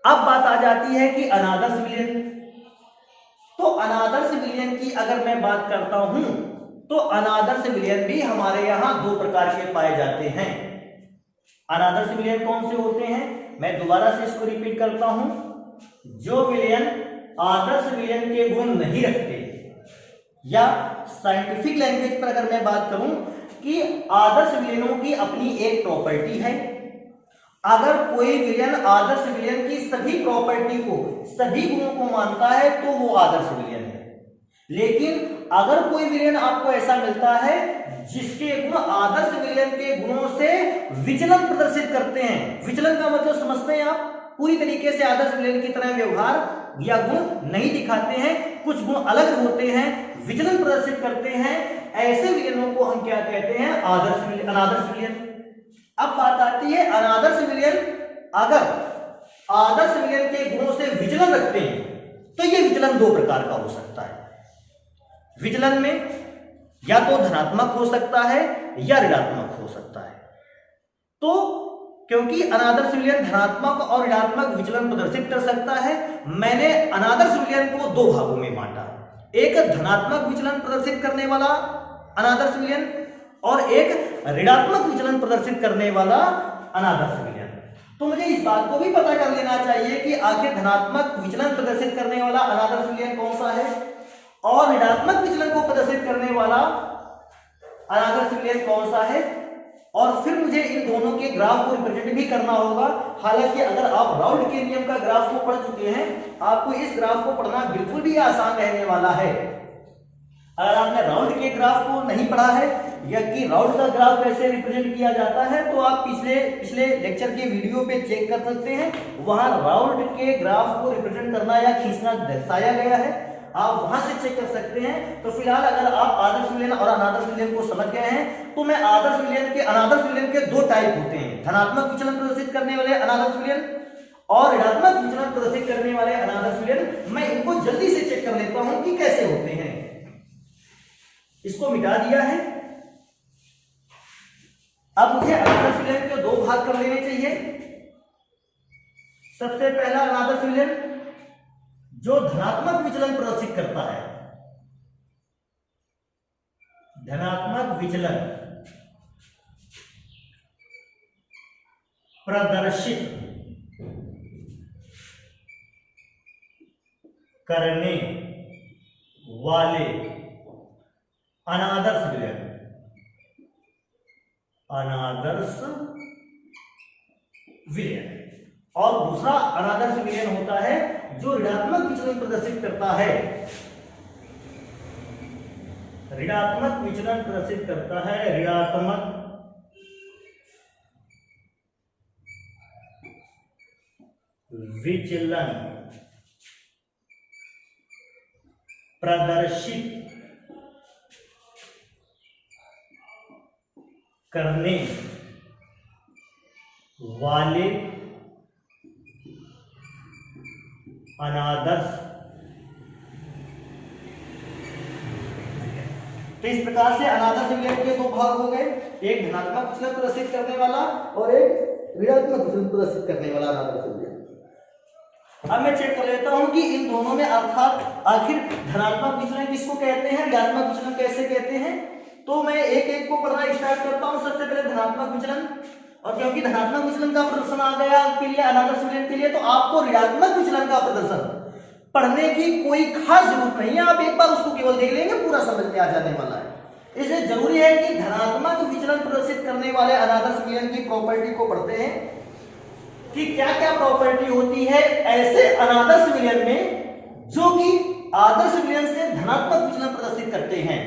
[SPEAKER 1] अब बात आ जाती है कि अनादर्श विलयन। तो अनादर्श विलयन की अगर मैं बात करता हूं तो अनादर्श विलयन भी हमारे यहां दो प्रकार के पाए जाते हैं। अनादर्श विलयन कौन से होते हैं, मैं दोबारा से इसको रिपीट करता हूं। जो विलयन आदर्श विलयन के गुण नहीं रखते, या साइंटिफिक लैंग्वेज पर अगर मैं बात करूं कि आदर्श विलयनों की अपनी एक प्रॉपर्टी है। अगर कोई विलयन आदर्श विलयन की सभी प्रॉपर्टी को, सभी गुणों को मानता है तो वो आदर्श विलयन है। लेकिन अगर कोई विलयन आपको ऐसा मिलता है जिसके गुण आदर्श विलयन के गुणों से विचलन प्रदर्शित करते हैं, विचलन का मतलब समझते हैं आप, पूरी तरीके से आदर्श विलयन की तरह व्यवहार या गुण नहीं दिखाते हैं, कुछ गुण अलग होते हैं, विचलन प्रदर्शित करते हैं, ऐसे विलयनों को हम क्या कहते हैं, आदर्श विलयन, अनादर्श विलयन। अब बात आती है अनादर्श विलयन अगर आदर्श विलयन के गुणों से विचलन रखते हैं तो यह विचलन दो प्रकार का हो सकता है। विचलन में या तो धनात्मक हो सकता है या ऋणात्मक हो सकता है। तो क्योंकि अनादर्श विलयन धनात्मक और ऋणात्मक विचलन प्रदर्शित कर सकता है, मैंने अनादर्श विलयन को दो भागों में बांटा। एक धनात्मक विचलन प्रदर्शित करने वाला अनादर्श विलयन और एक ऋणात्मक विचलन प्रदर्शित करने वाला अनादर्श विलयन। तो मुझे इस बात को भी पता कर लेना चाहिए कि आखिर धनात्मक विचलन प्रदर्शित करने वाला अनादर्श विलयन कौन सा है और ऋणात्मक विचलन को प्रदर्शित करने वाला अनादर्श विलयन कौन सा है, और फिर मुझे इन दोनों के ग्राफ को रिप्रेजेंट भी करना होगा। हालांकि अगर आप राउल्ट के नियम का ग्राफ को पढ़ चुके हैं, आपको इस ग्राफ को पढ़ना बिल्कुल भी आसान रहने वाला है। अगर आपने राउल्ट के ग्राफ को नहीं पढ़ा है या कि राउल्ट का ग्राफ कैसे रिप्रेजेंट किया जाता है, तो आप पिछले लेक्चर के वीडियो पे चेक कर सकते हैं। वहां राउल्ट के ग्राफ को रिप्रेजेंट करना या खींचना दर्शाया गया है, आप वहां से चेक कर सकते हैं। तो फिलहाल अगर आप आदर्श विलयन और अनादर्श विलयन को समझ गए हैं, तो मैं आदर्श विलयन के अनादर्श विलयन के दो टाइप होते हैं, धनात्मक विचलन प्रदर्शित करने वाले अनादर्श विलयन और ऋणात्मक विचलन प्रदर्शित करने वाले अनादर्श विलयन। मैं इनको जल्दी से चेक कर लेता हूं कि कैसे होते हैं। इसको मिटा दिया है। अब मुझे अनादर्श विलयन के दो भाग कर लेने चाहिए। सबसे पहला अनादर्श विलयन जो धनात्मक विचलन प्रदर्शित करता है, धनात्मक विचलन प्रदर्शित करने वाले अनादर्श विलयन, अनादर्श विलयन। और दूसरा अनादर्श विलयन होता है जो ऋणात्मक विचलन प्रदर्शित करता है, ऋणात्मक विचलन प्रदर्शित करता है, ऋणात्मक विचलन प्रदर्शित करने वाले अनादर्श। तो इस प्रकार से अनादर्श विलयन के दो भाग हो गए, एक धनात्मक विचलन प्रदर्शित करने वाला और एक ऋणात्मक विचलन प्रदर्शित करने वाला अनादर्श विलयन। अब मैं चेक कर लेता हूं कि इन दोनों में अर्थात आखिर धनात्मक विचलन किसको कहते हैं, ऋणात्मक विचलन कैसे कहते हैं। तो मैं एक एक को पढ़ना स्टार्ट करता हूं। सबसे पहले धनात्मक विचलन, और क्योंकि धनात्मक विचलन का प्रदर्शन आ गया आपके लिए अनादर्श विलयन के लिए, तो आपको ऋणात्मक विचलन का प्रदर्शन पढ़ने की कोई खास जरूरत नहीं है। आप एक बार उसको केवल देख लेंगे, पूरा समझ में आ जाने वाला है। इसलिए जरूरी है कि धनात्मक विचलन प्रदर्शित करने वाले अनादर्श विलयन की प्रॉपर्टी को पढ़ते हैं कि क्या क्या प्रॉपर्टी होती है ऐसे अनादर्श विलयन में जो कि आदर्श विलयन से धनात्मक विचलन प्रदर्शित करते हैं।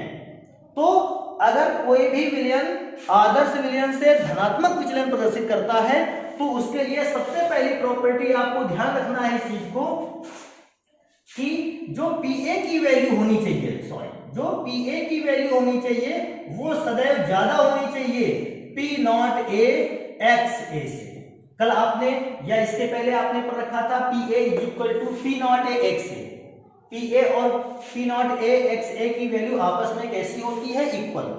[SPEAKER 1] तो अगर कोई भी विलयन आदर्श विलयन से धनात्मक विचलन प्रदर्शित करता है तो उसके लिए सबसे पहली प्रॉपर्टी आपको ध्यान रखना है इस चीज को कि जो PA की वैल्यू होनी चाहिए, जो PA की वैल्यू होनी चाहिए वो सदैव ज्यादा होनी चाहिए P0A XA से। कल आपने या इसके पहले आपने पढ़ रखा था PA = P0A XA। PA और P0A XA की वैल्यू आपस में कैसी होती है? इक्वल।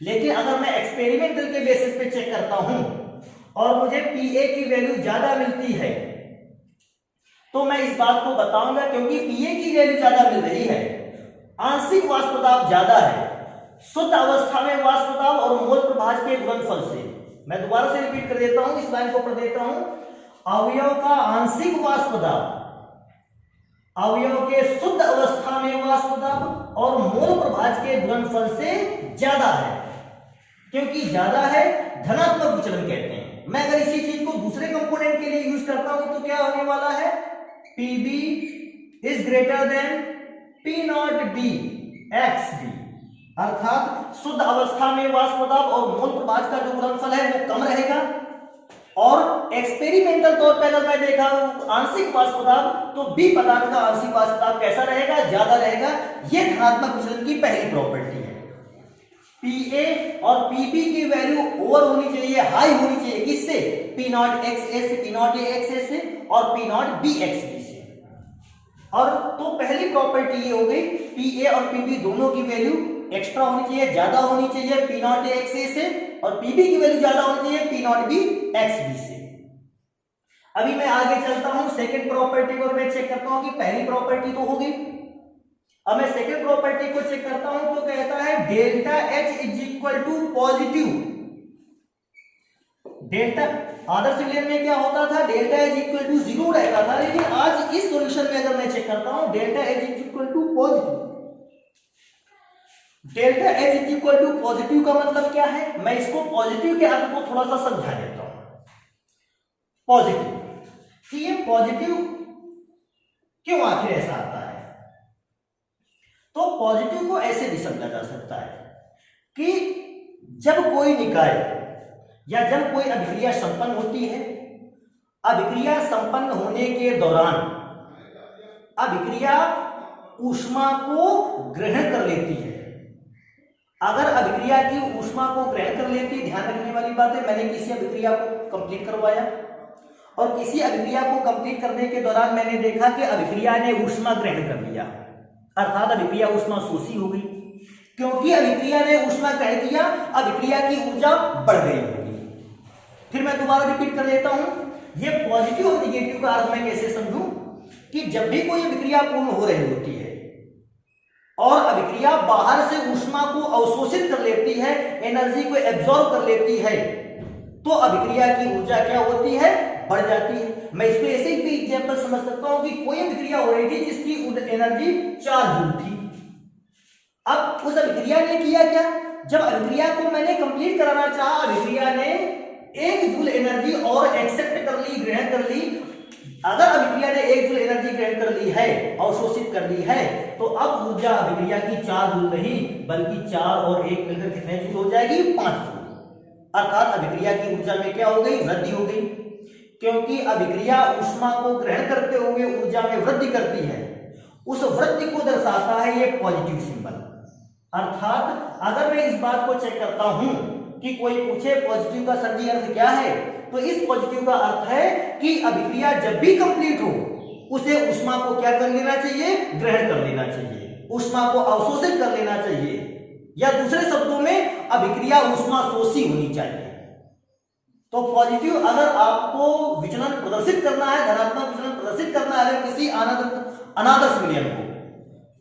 [SPEAKER 1] लेकिन अगर मैं एक्सपेरिमेंटल के बेसिस पे चेक करता हूं और मुझे PA की वैल्यू ज्यादा मिलती है तो मैं इस बात को बताऊंगा क्योंकि PA की वैल्यू ज्यादा मिल रही है, आंशिक वाष्प दाब ज्यादा है शुद्ध अवस्था में वाष्प दाब और मोल प्रभाज के गुणनफल से। मैं दोबारा से रिपीट कर देता हूं, इस लाइन को पढ़ देता हूं। अवयव का आंशिक वाष्प दाब, अवयव के शुद्ध अवस्था में वाष्प दाब और मोल प्रभाज के गुणनफल से ज्यादा है। क्योंकि ज्यादा है धनात्मक विचलन कहते हैं। मैं अगर इसी चीज को दूसरे कंपोनेंट के लिए यूज करता हूं तो क्या होने वाला है? PB is greater than P0B XB, अर्थात शुद्ध अवस्था में वाष्प दाब और मोल प्रभाज का जो गुणनफल है वो कम रहेगा। और एक्सपेरिमेंटल तौर पर अगर मैं देखा आंशिक वाष्प दाब तो B पदार्थ का आंशिक वाष्प दाब कैसा रहेगा? ज्यादा रहेगा। यह धनात्मक विचलन की पहली प्रॉपर्टी है। PA और PB की वैल्यू ओवर होनी चाहिए, हाई होनी चाहिए। किससे? P0XA से, P0A XA से और P0B XB से। और तो पहली प्रॉपर्टी ये हो गई PA और PB दोनों की वैल्यू एक्स्ट्रा होनी चाहिए, ज्यादा होनी चाहिए P0A XA से, और PB की वैल्यू ज्यादा होनी चाहिए P0B XB से। अभी मैं आगे चलता हूं सेकंड प्रॉपर्टी को मैं चेक करता हूं कि पहली प्रॉपर्टी तो हो गई। अब मैं सेकंड प्रॉपर्टी को चेक करता हूं तो कहता है डेल्टा H = पॉजिटिव। डेल्टा आदर्श विलयन में क्या होता था? डेल्टा H = 0 रहता था, लेकिन आज इस सॉल्यूशन में अगर मैं चेक करता हूं delta H = positive. Delta H = positive का मतलब क्या है? मैं इसको पॉजिटिव के अर्थ को थोड़ा सा समझा देता हूं। पॉजिटिव कि ये पॉजिटिव क्यों आखिर ऐसा आता है? तो पॉजिटिव को ऐसे भी समझा जा सकता है कि जब कोई निकाय या जब कोई अभिक्रिया संपन्न होती है, अभिक्रिया संपन्न होने के दौरान अभिक्रिया ऊष्मा को ग्रहण कर लेती है। अगर अभिक्रिया की ऊष्मा को ग्रहण कर लेती, ध्यान रखने वाली बात है, मैंने किसी अभिक्रिया को कंप्लीट करवाया और किसी अभिक्रिया को कंप्लीट करने के दौरान मैंने देखा कि अभिक्रिया ने ऊष्मा ग्रहण कर लिया, अर्थात अभिक्रिया ऊष्मा शोषी हो गई। क्योंकि अभिक्रिया ने ऊष्मा ग्रहण किया, अभिक्रिया की ऊर्जा बढ़ गई होगी। फिर मैं दोबारा रिपीट कर देता हूं, ये पॉजिटिव और निगेटिव का अर्थ मैं कैसे समझूं कि जब भी कोई अभिक्रिया पूर्ण हो रही होती है और अभिक्रिया बाहर से ऊष्मा को अवशोषित कर लेती है, एनर्जी को एब्जॉर्ब कर लेती है, तो अभिक्रिया की ऊर्जा क्या होती है? बढ़ जाती है। मैं इसको ऐसे ही एग्जांपल समझ सकता हूं कि कोई अभिक्रिया हो रही थी जिसकी एनर्जी 4 जूल थी। अब उस अभिक्रिया ने किया क्या? जब अभिक्रिया को मैंने कंप्लीट कराना चाहा, अभिक्रिया ने 1 जूल एनर्जी और एक्सेप्ट कर ली, ग्रहण कर ली। अगर अभिक्रिया ने 1 जूल एनर्जी ग्रहण कर ली है, अवशोषित कर ली है, तो अब ऊर्जा अभिक्रिया की 4 जूल नहीं बल्कि 4 और 1 मिलकर कितने जूल हो जाएगी? 5 जूल। अर्थात अभिक्रिया की ऊर्जा में क्या हो गई? वृद्धि हो गई। क्योंकि अभिक्रिया ऊष्मा को ग्रहण करते हुए ऊर्जा में वृद्धि करती है, उस वृद्धि को दर्शाता है ये पॉजिटिव सिंबल। अर्थात अगर मैं इस बात को चेक करता हूं कि कोई पूछे पॉजिटिव का सर जी अर्थ क्या है, तो इस पॉजिटिव का अर्थ है कि अभिक्रिया जब भी कंप्लीट हो उसे ऊष्मा को क्या कर लेना चाहिए? ग्रहण कर लेना चाहिए, ऊष्मा को अवशोषित कर लेना चाहिए, या दूसरे शब्दों में अभिक्रिया ऊष्मा शोषी होनी चाहिए। तो पॉजिटिव अगर आपको विचलन प्रदर्शित करना है, धनात्मक विचलन प्रदर्शित करना है किसी अनादर्श विलयन को,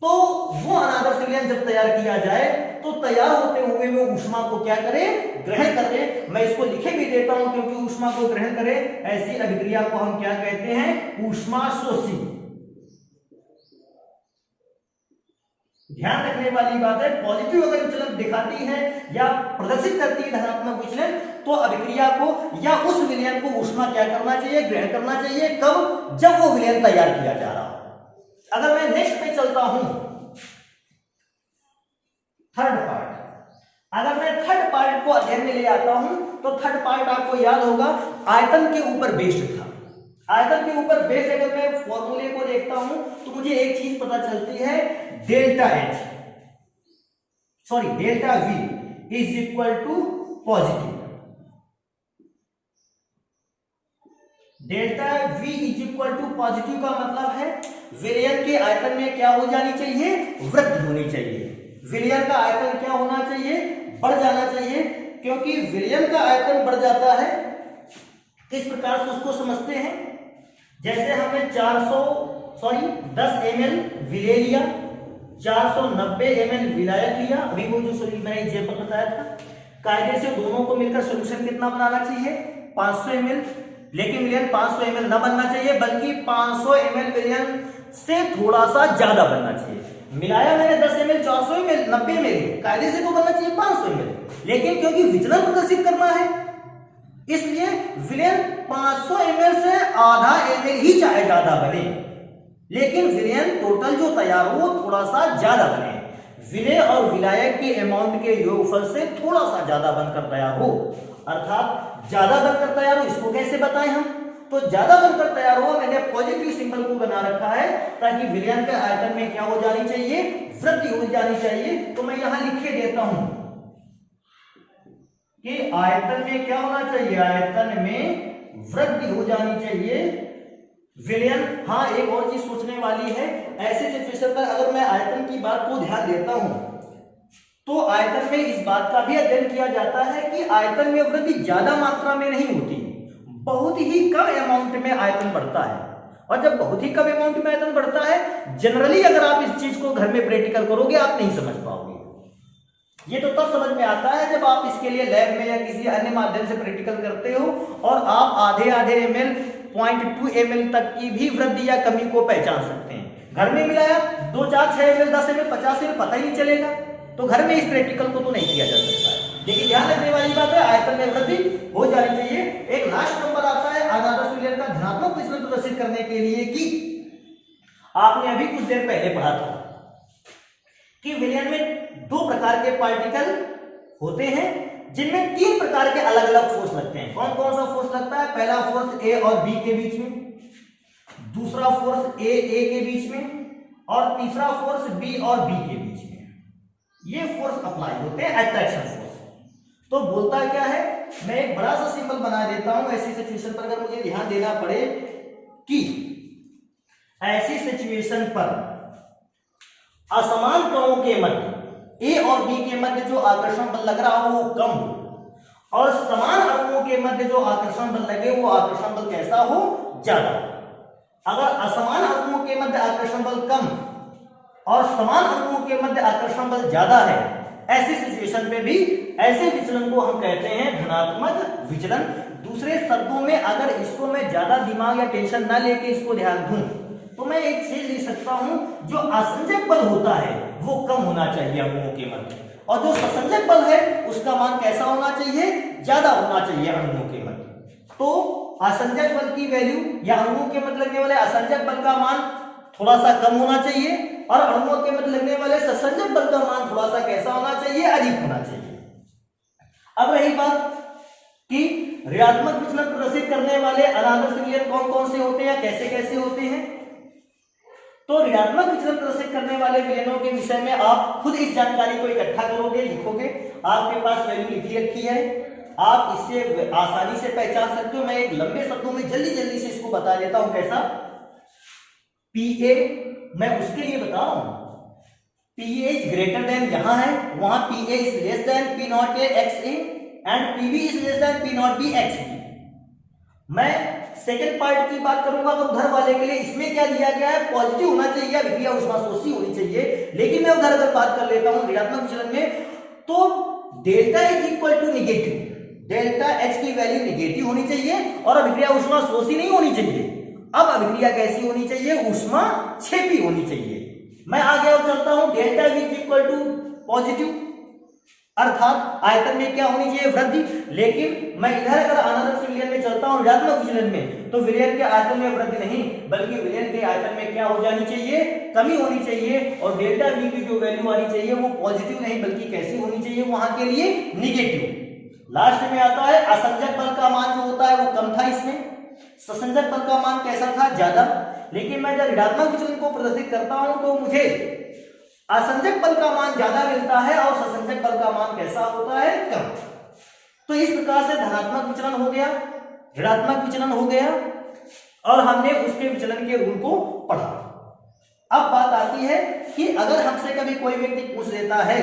[SPEAKER 1] तो वो अनादर्श विलयन जब तैयार किया जाए तो तैयार होते हुए वो ऊष्मा को क्या करे? ग्रहण करे। मैं इसको लिखे भी देता हूं क्योंकि ऊष्मा को ग्रहण करे ऐसी अभिक्रिया को हम क्या कहते हैं? ऊष्मा शोषी। ध्यान रखने वाली बात है, पॉजिटिव अगर विचलन दिखाती है या प्रदर्शित करती है धनात्मक विचलन, तो अभिक्रिया को या उस विलयन को ऊष्मा क्या करना चाहिए, ग्रहण करना चाहिए। कब? जब वो विलयन तैयार किया जा रहा हो। अगर मैं नेक्स्ट पे चलता हूं, थर्ड पार्ट, अगर मैं थर्ड पार्ट को अध्ययन में ले आता हूं, तो थर्ड पार्ट आपको याद होगा आयतन के ऊपर बेस्ड था। आयतन के ऊपर बेस्ड अगर मैं फॉर्मूले को देखता हूं तो मुझे एक चीज पता चलती है, delta V is equal to positive. Delta V is equal to positive का मतलब है विलयन के आयतन में क्या हो जानी चाहिए, वृद्धि होनी चाहिए। विलयन का आयतन क्या होना चाहिए, बढ़ जाना चाहिए, क्योंकि विलयन का आयतन बढ़ जाता है। किस प्रकार से उसको समझते हैं, जैसे हमने 10 ml विलेय लिया, 490 ml विलायक लिया, अभी वो जो मैंने एग्जांपल बताया था, कायदे से दोनों को मिलकर सॉल्यूशन कितना बनाना चाहिए, 500 ml। लेकिन विलयन 500 ml न बनना चाहिए, बल्कि 500 ml विलयन से थोड़ा सा ज्यादा बनना चाहिए। मिलाया मैंने 10 ml, 400 ml, 90 ml, कायदे से तो बनना चाहिए 500 ml, लेकिन क्योंकि विचलन प्रदर्शित करना है इसलिए विलयन 500 ml से आधा ml ही चाहे ज्यादा बने, लेकिन विलयन टोटल जो तैयार हो थोड़ा सा ज्यादा बने। विलेय और विलायक के अमाउंट के योगफल से थोड़ा सा ज्यादा बनकर तैयार हो, अर्थात ज्यादा बनकर तैयार हो। इसको कैसे बताएं हम, तो ज्यादा बनकर तैयार हो, मैंने पॉजिटिव सिंबल को बना रखा है ताकि विलयन के आयतन में क्या हो जानी चाहिए, वृद्धि हो जानी चाहिए। तो मैं यहां लिखे देता हूं कि आयतन में क्या होना चाहिए, आयतन में वृद्धि हो जानी चाहिए विलयन। हाँ, एक और चीज सोचने वाली है, ऐसे सिचुएशन पर अगर मैं आयतन की बात को ध्यान देता हूं तो आयतन में इस बात का भी अध्ययन किया जाता है कि आयतन में वृद्धि ज्यादा मात्रा में नहीं होती, बहुत ही कम अमाउंट में आयतन बढ़ता है। और जब बहुत ही कम अमाउंट में आयतन बढ़ता है, जनरली अगर आप इस चीज को घर में प्रैक्टिकल करोगे आप नहीं समझ पाओगे। ये तो तब समझ में आता है जब आप इसके लिए लैब में या किसी अन्य माध्यम से प्रैक्टिकल करते हो और आप आधे ml 0.2 ml तक की भी वृद्धि या कमी को पहचान सकते हैं। घर में मिलाया 2, 4, 6 ml, 10 ml, 50 ml, पता ही नहीं चलेगा, तो घर में इस प्रैक्टिकल को तो नहीं किया जा सकता है। लेकिन ध्यान रखने वाली बात है, आयतन में वृद्धि हो जानी चाहिए। एक लास्ट नंबर आता है अनादर्श विलयन का धनात्मक विचलन प्रदर्शित करने के लिए, कि आपने अभी कुछ देर पहले पढ़ा था कि विलयन में 2 प्रकार के पार्टिकल होते हैं जिनमें 3 प्रकार के अलग अलग फोर्स लगते हैं। कौन कौन सा फोर्स लगता है, पहला फोर्स ए और बी के बीच में, दूसरा फोर्स ए के बीच में, और तीसरा फोर्स बी और बी के बीच में। ये फोर्स अप्लाई होते हैं, अट्रैक्शन फोर्स। तो बोलता क्या है, मैं एक बड़ा सा सिंबल बना देता हूं ऐसी सिचुएशन पर अगर मुझे ध्यान देना पड़े कि ऐसी सिचुएशन पर असमान कणों के मध्य ए और बी के मध्य जो आकर्षण बल लग रहा हो वो कम हो, और समान अणुओं के मध्य जो आकर्षण बल लगे वो आकर्षण बल कैसा हो, ज्यादा। अगर असमान अणुओं के मध्य आकर्षण बल कम और समान अणुओं के मध्य आकर्षण बल ज्यादा है, ऐसी सिचुएशन पे भी ऐसे विचलन को हम कहते हैं धनात्मक विचलन। दूसरे शब्दों में अगर इसको मैं ज्यादा दिमाग या टेंशन ना लेके इसको ध्यान दूं तो मैं एक चीज लिख सकता हूं, जो असंजक बल होता है वो कम होना चाहिए अणुओं के मध्य, और जो ससंजक बल है उसका मान कैसा होना चाहिए, ज्यादा होना चाहिए अणुओं के मध्य। तो असंजक बल की वैल्यू या अणुओं के मध्य लगने वाले असंजक बल का मान थोड़ा सा कम होना चाहिए, और अणुओं के मध्य लगने वाले ससंजक बल का मान थोड़ा सा कैसा होना चाहिए, अधिक होना चाहिए। अब रही बात कि ऋणात्मक विचलन प्रदर्शित करने वाले अनादर्श विलयन कौन कौन से होते हैं, कैसे कैसे होते हैं। तो ऋणात्मक विचलन प्रदर्शित करने वाले विलयनों के विषय में आप खुद इस जानकारी को इकट्ठा करोगे, लिखोगे, आपके पास वैल्यू लिखी रखी है, आप इससे आसानी से पहचान सकते हो। मैं एक लंबे शब्दों में जल्दी जल्दी से इसको बता देता हूं कैसा। पीए मैं उसके लिए बता रहा हूं, पीए इज ग्रेटर देन यहां है, वहां PA is less than P naught A X A and PB is less than P naught B X B. मैं सेकंड पार्ट की बात करूंगा तो उधर वाले के लिए इसमें क्या दिया गया है, पॉजिटिव होना चाहिए, अभिक्रिया ऊष्माशोषी होनी चाहिए। लेकिन मैं उधर अगर बात कर लेता हूं ऋणात्मक विचलन में, तो delta is equal to negative, delta H की वैल्यू निगेटिव होनी चाहिए और अभिक्रिया ऊष्माशोषी नहीं होनी चाहिए। अब अभिक्रिया कैसी होनी चाहिए, ऊष्मा क्षेपी होनी चाहिए। मैं आगे और चलता हूं, delta V equal to positive, अर्थात आयतन में क्या होनी चाहिए, वृद्धि। लेकिन मैं इधर अगर अनदर से विलयन में चलता हूं, ऋणात्मक विचलन में, तो विलयन के आयतन में वृद्धि नहीं बल्कि विलयन के आयतन में क्या हो जानी चाहिए, कमी होनी चाहिए। और डेल्टा V की जो वैल्यू आनी चाहिए वो पॉजिटिव नहीं बल्कि कैसी होनी चाहिए, वहां के लिए निगेटिव। लास्ट में आता है असंजक बल का मान जो होता है वो कम था इसमें, ससंजक बल का मान कैसा था, ज्यादा। लेकिन मैं जब ऋणात्मक विचलन को प्रदर्शित करता हूं तो मुझे असंजक बल का मान ज्यादा मिलता है और ससंजक बल का मान कैसा होता है, कम। तो इस प्रकार से धनात्मक विचलन हो गया, ऋणात्मक विचलन हो गया और हमने उसके विचलन के रूल को पढ़ा। अब बात आती है कि अगर हमसे कभी कोई व्यक्ति पूछ लेता है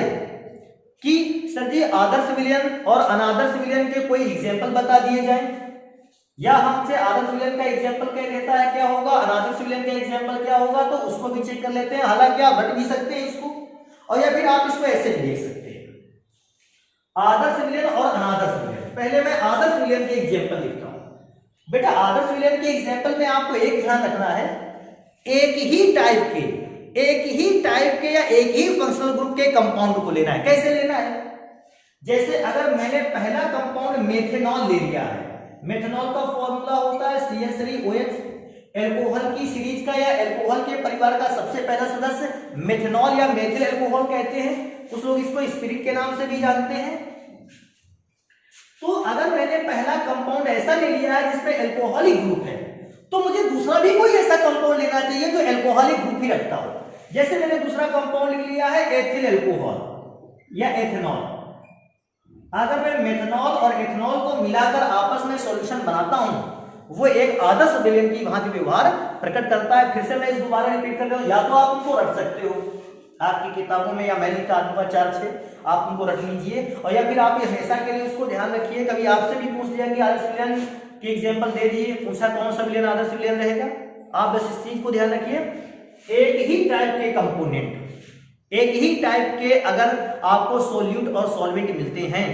[SPEAKER 1] कि सर जी आदर्श विलयन और अनादर्श विलयन के कोई एग्जाम्पल बता दिए जाए, या हमसे आदर्श विलयन का एग्जाम्पल कह देता है क्या होगा, अनादर्श विलयन का एग्जाम्पल क्या होगा, तो उसको भी चेक कर लेते हैं। हालांकि आप बट भी सकते हैं इसको, और या फिर आप इसको ऐसे भी देख सकते हैं, आदर्श विलयन और अनादर्श विलयन। पहले मैं आदर्श विलयन के एग्जाम्पल लिखता हूं। बेटा आदर्श विलयन के एग्जाम्पल में आपको एक ध्यान रखना है, एक ही टाइप के या एक ही फंक्शनल ग्रुप के कंपाउंड को लेना है। कैसे लेना है, जैसे अगर मैंने पहला कंपाउंड मेथेनॉल ले लिया है, मेथेनॉल का फॉर्मूला होता है CH3OH, एल्कोहल की सीरीज का या एल्कोहल के परिवार का सबसे पहला सदस्य मेथेनॉल या मेथिल एल्कोहल कहते हैं, कुछ लोग इसको स्पिरिट के नाम से भी जानते हैं। तो अगर मैंने पहला कंपाउंड ऐसा ले लिया है जिसमें एल्कोहलिक ग्रुप है, तो मुझे दूसरा भी कोई ऐसा कंपाउंड लेना चाहिए जो एल्कोहलिक ग्रुप ही रखता हो। जैसे मैंने दूसरा कंपाउंड लिख लिया है एथिल एल्कोहल या एथेनॉल। अगर मैं मेथनॉल और एथेनॉल को मिलाकर आपस में सॉल्यूशन बनाता हूं, वो एक आदर्श विलयन की भांति व्यवहार प्रकट करता है। फिर से मैं इस दोबारा रिपीट कर रहा हूं, या तो आप उनको रख सकते हो आपकी किताबों में, या मैं लिखा दूंगा 4-6, आप उनको रख लीजिए। और या फिर आप हमेशा के लिए उसको ध्यान रखिए, कभी आपसे भी पूछ लिया कि आदर्श विलयन की एग्जाम्पल दे दिए, पूछा कौन सा विलयन आदर्श विलयन रहेगा, आप बस इस चीज को ध्यान रखिए। एक ही टाइप के कंपोनेंट, एक ही टाइप के अगर आपको सोल्यूट और सॉल्वेंट मिलते हैं,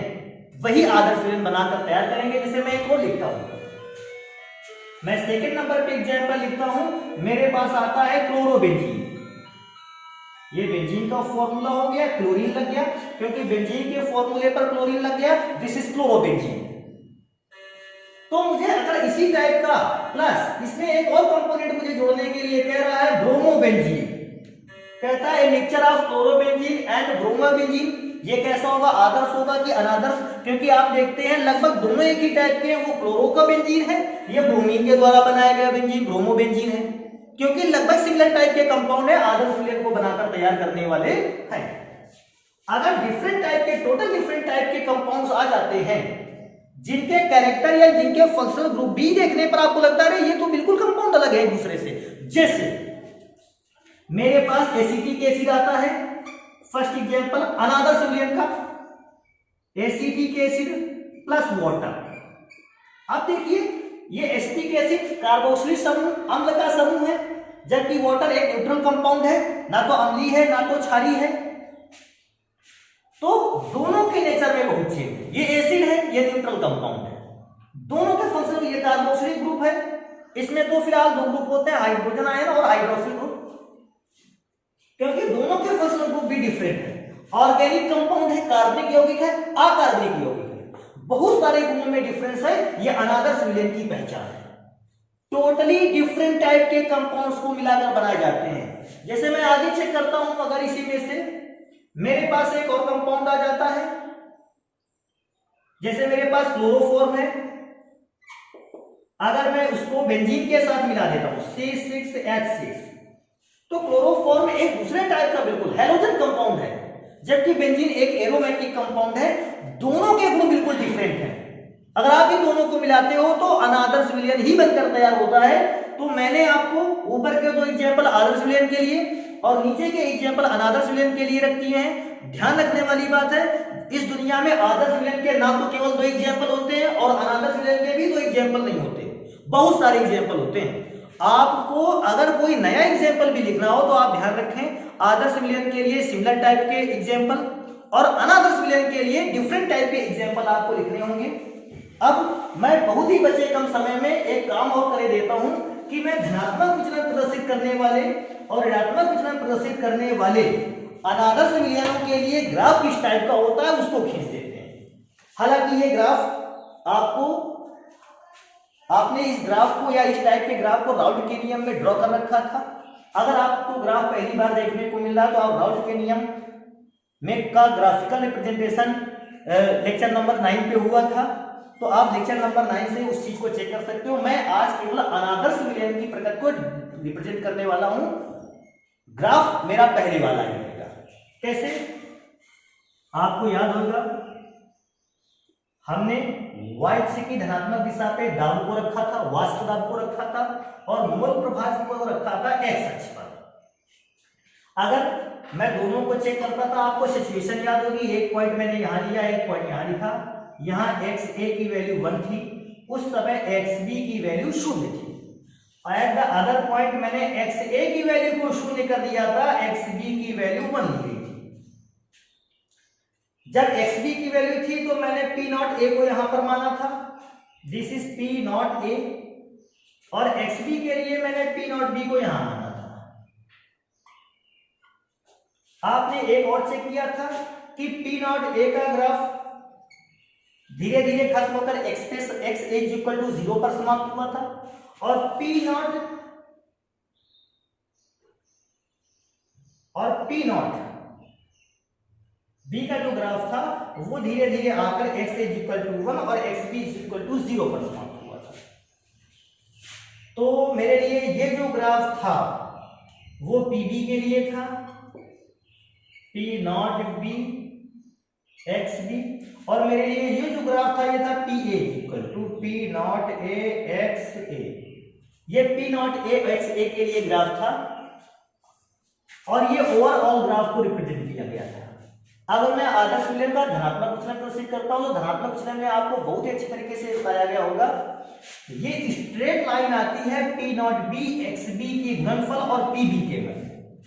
[SPEAKER 1] वही आदर्श विलयन बनाकर तैयार करेंगे। जैसे मैं एक और लिखता हूं, मैं सेकंड नंबर पे एग्जांपल लिखता हूं, मेरे पास आता है क्लोरोबेंजीन। ये बेंजीन का फॉर्मूला हो गया, क्लोरीन लग गया, क्योंकि बेंजीन के फॉर्मूले पर क्लोरीन लग गया, दिस इज क्लोरोबेंजीन। तो मुझे अगर इसी टाइप का प्लस इसमें एक और कंपोनेंट मुझे जोड़ने के लिए कह रहा है ब्रोमोबेंजीन, कहता है mixture of chlorobenzene and bromobenzene, ये कैसा होगा, आदर्श होगा कि अनादर्श? क्योंकि आप देखते हैं लगभग दोनों एक ही टाइप के हैं, वो क्लोरो का बेंजीन है, ये ब्रोमीन के द्वारा बनाया गया बेंजीन ब्रोमोबेंजीन है, क्योंकि लगभग सिमिलर टाइप के कंपाउंड है, आदर्श विलयन को बनाकर तैयार करने वाले हैं। अगर डिफरेंट टाइप के, टोटल डिफरेंट टाइप के कंपाउंड्स आ जाते हैं, जिनके कैरेक्टर या जिनके फंक्शनल ग्रुप भी देखने पर आपको लगता है ये तो बिल्कुल कंपाउंड अलग है एक दूसरे से, जैसे मेरे पास एसिटिक एसिड आता है, फर्स्ट एग्जांपल अनादर्श विलयन का, एसिटिक एसिड प्लस वाटर। अब देखिए ये एसिटिक एसिड कार्बोक्सिलिक समूह, अम्ल का समूह है, जबकि वाटर एक न्यूट्रल कंपाउंड है, ना तो अम्लीय है ना तो क्षारीय है, तो दोनों के नेचर में बहुत चेंज है। ये एसिड है, ये न्यूट्रल कंपाउंड है, दोनों के फंक्शन, ये कार्बोक्सिलिक ग्रुप है, इसमें तो फिलहाल दो ग्रुप होते हैं, हाइड्रोजन आयन और हाइड्रोक्सिल ग्रुप, क्योंकि दोनों के फंक्शनल ग्रुप भी डिफरेंट है। ऑर्गेनिक कंपाउंड है, कार्बनिक यौगिक है, अकार्बनिक यौगिक है, बहुत सारे गुणों में डिफरेंस है, ये अनादर्श विलयन की पहचान है। टोटली डिफरेंट टाइप के कंपाउंड्स को मिलाकर बनाए जाते हैं। जैसे मैं आगे चेक करता हूं, अगर इसी में से मेरे पास एक और कंपाउंड आ जाता है, जैसे मेरे पास क्लोरोफॉर्म है, अगर मैं उसको बेंजीन के साथ मिला देता हूं C6H6, तो क्लोरोफॉर्म एक दूसरे टाइप का बिल्कुल हैलोजन कंपाउंड है, जबकि बेंजीन एक एरोमेटिक कंपाउंड है, दोनों के गुण बिल्कुल डिफरेंट हैं। अगर आप इन दोनों को मिलाते हो तो अनादर्श विलयन ही बनकर तैयार होता है। तो मैंने आपको ऊपर के दो एग्जांपल आदर्श विलयन के लिए और नीचे के एग्जांपल अनादर्श विलयन के लिए रख दिए हैं। ध्यान रखने वाली बात है, इस दुनिया में आदर्श विलयन के ना तो केवल दो एग्जांपल होते हैं और अनादर्श विलयन के भी दो एग्जांपल नहीं होते, बहुत सारे एग्जांपल होते हैं। आपको अगर कोई नया एग्जांपल भी लिखना हो तो आप ध्यान रखें, आदर्श विलयन के लिए सिमिलर टाइप के एग्जांपल और अनादर्श विलयन के लिए डिफरेंट टाइप के एग्जांपल आपको लिखने होंगे। अब मैं बहुत ही बचे कम समय में एक काम और कर देता हूं कि मैं धनात्मक विचलन प्रदर्शित करने वाले और ऋणात्मक विचलन प्रदर्शित करने वाले अनादर्श विलयनों के लिए ग्राफ किस टाइप का होता है उसको खींच देते हैं। हालांकि ये ग्राफ आपने इस ग्राफ को या इस टाइप के ग्राफ को राउट के नियम में ड्रॉ कर रखा था। अगर आपको ग्राफ पहली बार देखने को मिल रहा तो आप राउट के नियम में का ग्राफिकल रिप्रेजेंटेशन लेक्चर नंबर 9 पे हुआ था, तो आप लेक्चर नंबर 9 से उस चीज को चेक कर सकते हो। मैं आज केवल अनादर्श विलयन की प्रकृति को रिप्रेजेंट करने वाला हूं। ग्राफ मेरा पहले वाला ही रहेगा। कैसे? आपको याद होगा हमने y अक्ष की धनात्मक दिशा पे दाब को रखा था, वाष्प दाब को रखा था और मोल प्रभाव को रखा था x अक्ष पर। अगर मैं दोनों को चेक करता था आपको सिचुएशन याद होगी। एक पॉइंट मैंने यहां लिया, एक पॉइंट यहां लिखा। यहां xa की वैल्यू 1 थी, उस समय xb की वैल्यू 0 थी। एट द अदर पॉइंट मैंने xa की वैल्यू को 0 कर दिया था, xb की वैल्यू 1 ली गई थी। जब xb की वैल्यू थी तो मैंने p नॉट a को यहां पर माना था, this is p naught a, और xb के लिए मैंने p नॉट b को यहां माना था। आपने एक और चेक किया था कि p नॉट a का ग्राफ धीरे धीरे खत्म होकर x इज इक्वल टू 0 पर समाप्त हुआ था, और p नॉट b का जो ग्राफ था वो धीरे धीरे आकर x इज इक्वल टू 1 और xb इज इक्वल टू 0 पर समाप्त हुआ था। तो मेरे लिए ये जो ग्राफ था वो pb के लिए था, p नॉट b xb, और मेरे लिए ये जो ग्राफ था ये था pa equal to p naught a xa। ये p नॉट a xa के लिए ग्राफ था और ये ओवरऑल ग्राफ को रिप्रेजेंट किया गया था। अगर मैं आदर्श विलयन का धनात्मक विचलन प्रदर्शित करता हूं तो धनात्मक विचलन में आपको बहुत ही अच्छी तरीके से बताया गया होगा। ये स्ट्रेट लाइन आती है p नॉट b xb की गुणनफल और pb के में,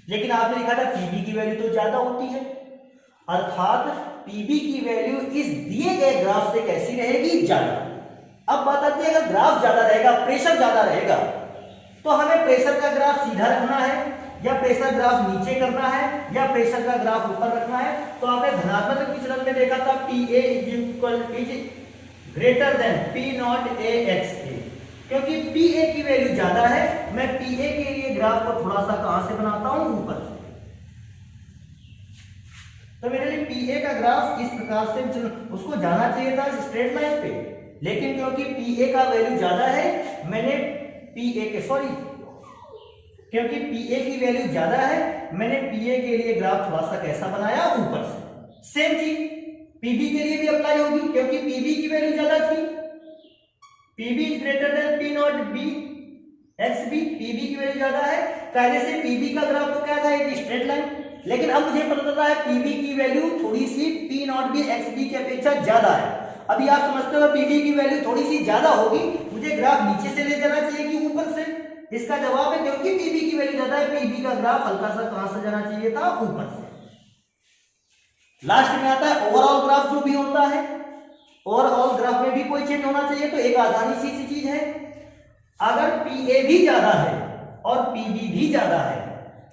[SPEAKER 1] लेकिन आपने लिखा था pb की वैल्यू तो ज्यादा होती है, अर्थात pb की वैल्यू इस दिए गए ग्राफ से कैसी रहेगी? ज्यादा। अब बात आती है अगर ग्राफ ज्यादा रहेगा, प्रेशर ज्यादा रहेगा, तो हमें प्रेशर का ग्राफ सीधा रखना है या प्रेशर ग्राफ नीचे करना है या प्रेशर का ग्राफ ऊपर रखना है। तो आपने धनात्मक विचलन में देखा था PA is greater than P naught A XA, क्योंकि PA की वैल्यू ज्यादा है। मैं PA के लिए ग्राफ को थोड़ा सा कहां से बनाता हूं? ऊपर से। तो मेरे लिए PA का ग्राफ इस प्रकार से उसको जाना चाहिए था स्ट्रेट लाइन पे, लेकिन क्योंकि PA का वैल्यू ज्यादा है मैंने क्योंकि PA की वैल्यू ज्यादा है मैंने PA के लिए ग्राफ थोड़ा सा कैसा बनाया? ऊपर से। सेम चीज PB के लिए भी अप्लाई होगी, क्योंकि PB की वैल्यू ज्यादा थी। PB is greater than P not B XB, PB की वैल्यू ज्यादा है, पहले से PB का ग्राफ तो क्या था? एक स्ट्रेट लाइन। लेकिन अब मुझे पता चला है PB की वैल्यू थोड़ी सी P नॉट B XB की अपेक्षा ज्यादा है। अभी आप समझते हो PB की वैल्यू थोड़ी सी ज्यादा होगी, मुझे ग्राफ नीचे से ले जाना चाहिए कि ऊपर से? इसका जवाब है क्योंकि PB की वैल्यू ज्यादा है, PB का ग्राफ हल्का सा कहां से जाना चाहिए था? ऊपर से। लास्ट में आता है ओवरऑल ग्राफ जो भी होता है, ओवरऑल ग्राफ में भी कोई चेंज होना चाहिए। तो एक आसानी सी चीज है, अगर PA भी ज्यादा है और PB भी ज्यादा है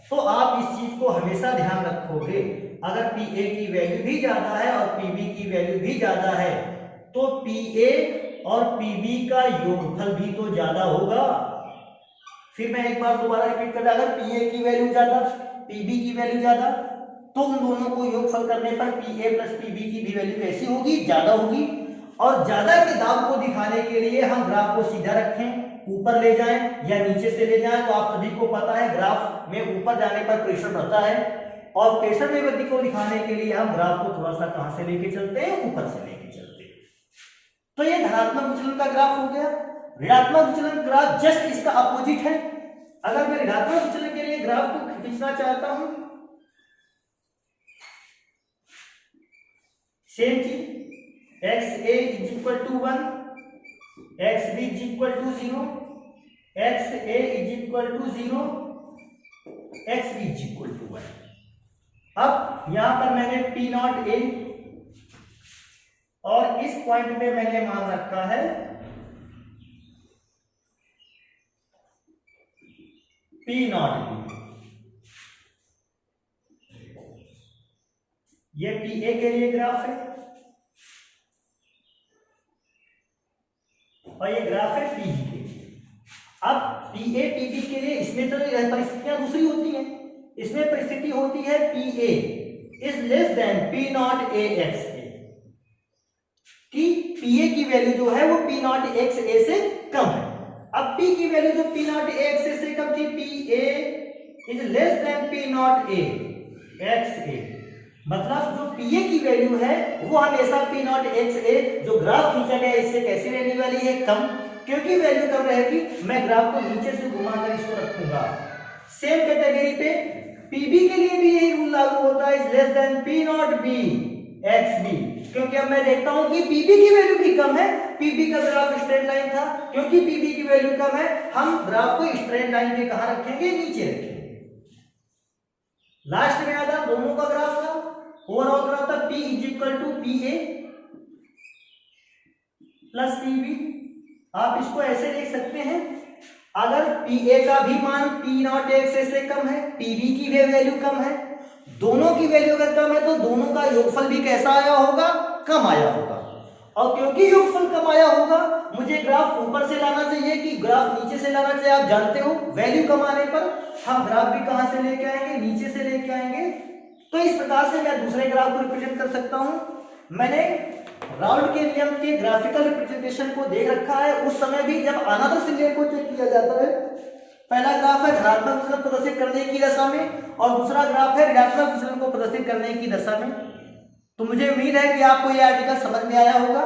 [SPEAKER 1] तो आप इस चीज को हमेशा ध्यान रखोगे। अगर PA की वैल्यू भी ज्यादा है और PB की वैल्यू भी ज्यादा है तो PA और PB का योगफल भी तो ज्यादा होगा। फिर मैं एक बार दोबारा रिपीट कर, अगर PA की वैल्यू ज्यादा PB की वैल्यू ज्यादा तो उन दोनों को योगफल करने पर PA प्लस PB की भी वैल्यू कैसी होगी? ज्यादा होगी। और ज्यादा के दाब को दिखाने के लिए हम ग्राफ को सीधा रखें, ऊपर ले जाएं या नीचे से ले जाएं, तो आप सभी को पता है ग्राफ में ऊपर जाने पर प्रेशर बढ़ता है, और प्रेशर में वृद्धि को दिखाने के लिए हम ग्राफ को थोड़ा सा कहां से लेके चलते हैं? ऊपर से लेके चलते हैं। तो ये धनात्मक विचलन का ग्राफ हो गया। ऋणात्मक विचलन ग्राफ जस्ट इसका अपोजिट है। अगर मैं ऋणात्मक विचलन के लिए ग्राफ को खींचना चाहता हूं, सेम चीज, XA is equal to 1, XB is equal to 0, XA is equal to 0, XB is equal to 1। अब यहां पर मैंने P नॉट A और इस पॉइंट पे मैंने मान रखा है P नॉट B, ये PA के लिए ग्राफ है और ये ग्राफ है PB के लिए। अब PA PB के लिए इसमें तो परिस्थितियां दूसरी होती हैं। इसमें परिस्थिति होती है PA is less then P naught A X A, कि PA की वैल्यू जो है वो P नॉट X A से कम है। अब P की वैल्यू जो P नॉट X A से कम थी, PA is less then P naught A X A, मतलब जो PA की वैल्यू है वो हमेशा P नॉट X A जो ग्राफ खींचा गया इससे कैसी रहने वाली है, कम, क्योंकि वैल्यू कम रहेगी। मैं ग्राफ को नीचे से घुमाकर इसको रखूंगा। सेम कैटेगरी पे PB के लिए भी यही रूल लागू होता है, is less then P not B X B, क्योंकि अब मैं देखता हूं कि PB की वैल्यू भी कम है। PB का ग्राफ स्ट्रेट लाइन था, क्योंकि PB की वैल्यू कम है हम ग्राफ को स्ट्रेट लाइन पे कहां रखेंगे, नीचे रखेंगे। लास्ट में आता दोनों का ग्राफ था, ओवरऑल ग्राफ था P is equal to PA plus PB। आप इसको ऐसे देख सकते हैं, अगर PA का भी मान P नॉट X A से कम है, PB की भी वैल्यू कम है, दोनों की वैल्यू अगर कम है तो दोनों का योगफल भी कैसा आया होगा, कम आया होगा। और क्योंकि योगफल कम आया होगा मुझे ग्राफ ऊपर से लाना चाहिए कि ग्राफ नीचे से लाना चाहिए। आप जानते हो वैल्यू कम आने पर हम ग्राफ भी कहां से लेके आएंगे, नीचे से लेके आएंगे। तो इस प्रकार से मैं दूसरे ग्राफ को रिप्रेजेंट कर सकता हूं। मैंने राउल्ट के नियम के ग्राफिकल रिप्रेजेंटेशन को देख रखा है। उस समय भी जब अनदर सिलेंडर को चेक किया जाता है, पहला ग्राफ है धनात्मक विचलन प्रदर्शित करने की दशा में और दूसरा ग्राफ है ऋणात्मक विचलन को प्रदर्शित करने की दशा में। तो मुझे उम्मीद है कि आपको यह आर्टिकल समझ में आया होगा।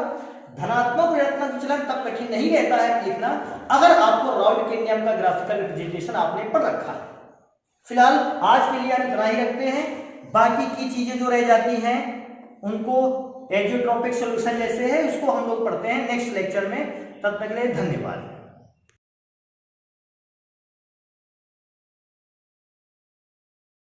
[SPEAKER 1] धनात्मक और ऋणात्मक विचलन तब कठिन नहीं रहता है लिखना अगर आपको राउल्ट के नियम का ग्राफिकल रिप्रेजेंटेशन आपने पढ़ रखा है। फिलहाल आज के लिए हम इतना ही रखते हैं। बाकी की चीजें जो रह जाती हैं उनको एजियोट्रोपिक सॉल्यूशन जैसे है उसको हम लोग पढ़ते हैं नेक्स्ट लेक्चर में। तब तक के लिए धन्यवाद।